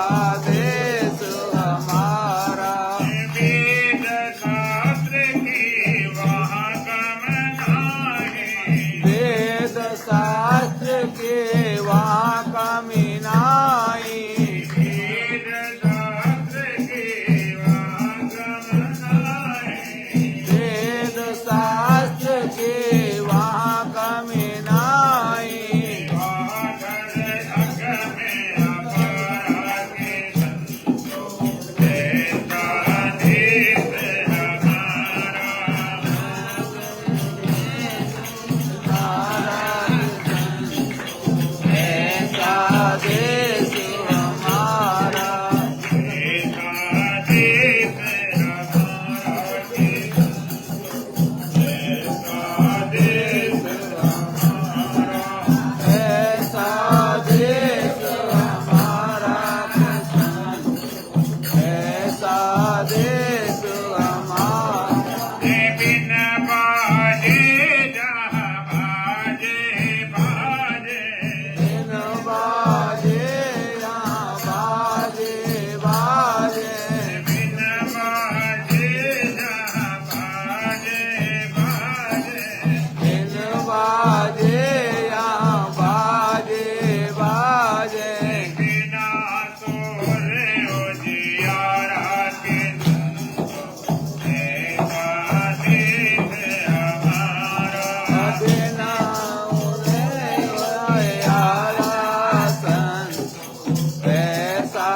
देश हमारा वेद शास्त्र की वहाँ कमनाए वेद शास्त्र के वहाँ कमी नाई वेद शास्त्र की वहाँ कमनाए वेद शास्त्र के वहाँ कमी नाई ऐसा देश हमारा ऐसा देश हमारा ऐसा देश हमारा इन बाजे यहाँ बाजे बाजे इन बाजे यहाँ बाजे बाजे देना ऐसा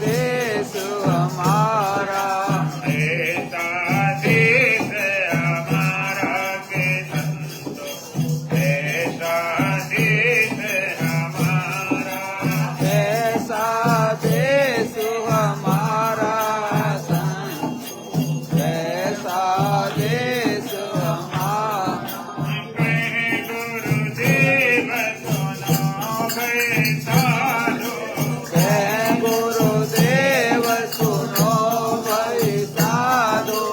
देश हमारा ऐसा देश हमारा ऐसा देश हमारा जय गुरुदेव सुनो भाई साधो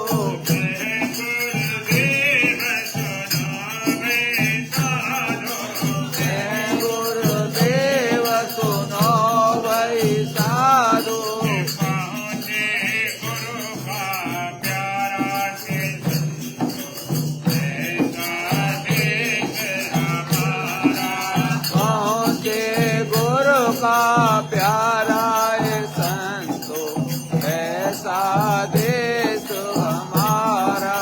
जय गुरुदेव सुनो भाई साधो पहुँचे गुरु का प्यारा है संतो ऐसा देश हमारा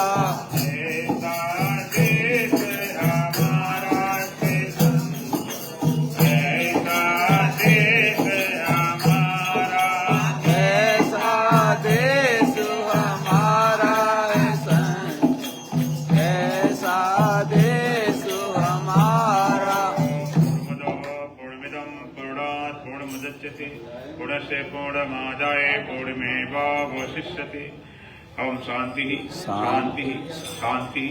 ऐसा देश हमारा है संतो ऐसा देश हमारा पूर्णस्य पूर्णमादाय पूर्णमेवावशिष्यते। ओम शांति शांति शांति।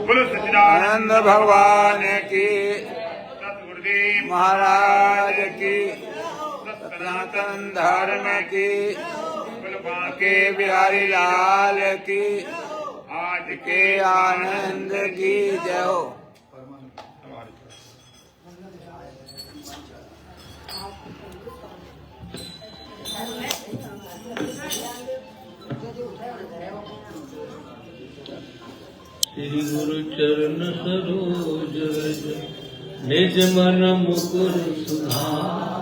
बोलो आनंद भगवान की सतगुरुदेव महाराज की सनातन सनातन धर्म की बोलो के बिहारी लाल की आज के आनंद की जय हो। श्री गुरु चरण सरोज रज निज मन मुकुर सुधार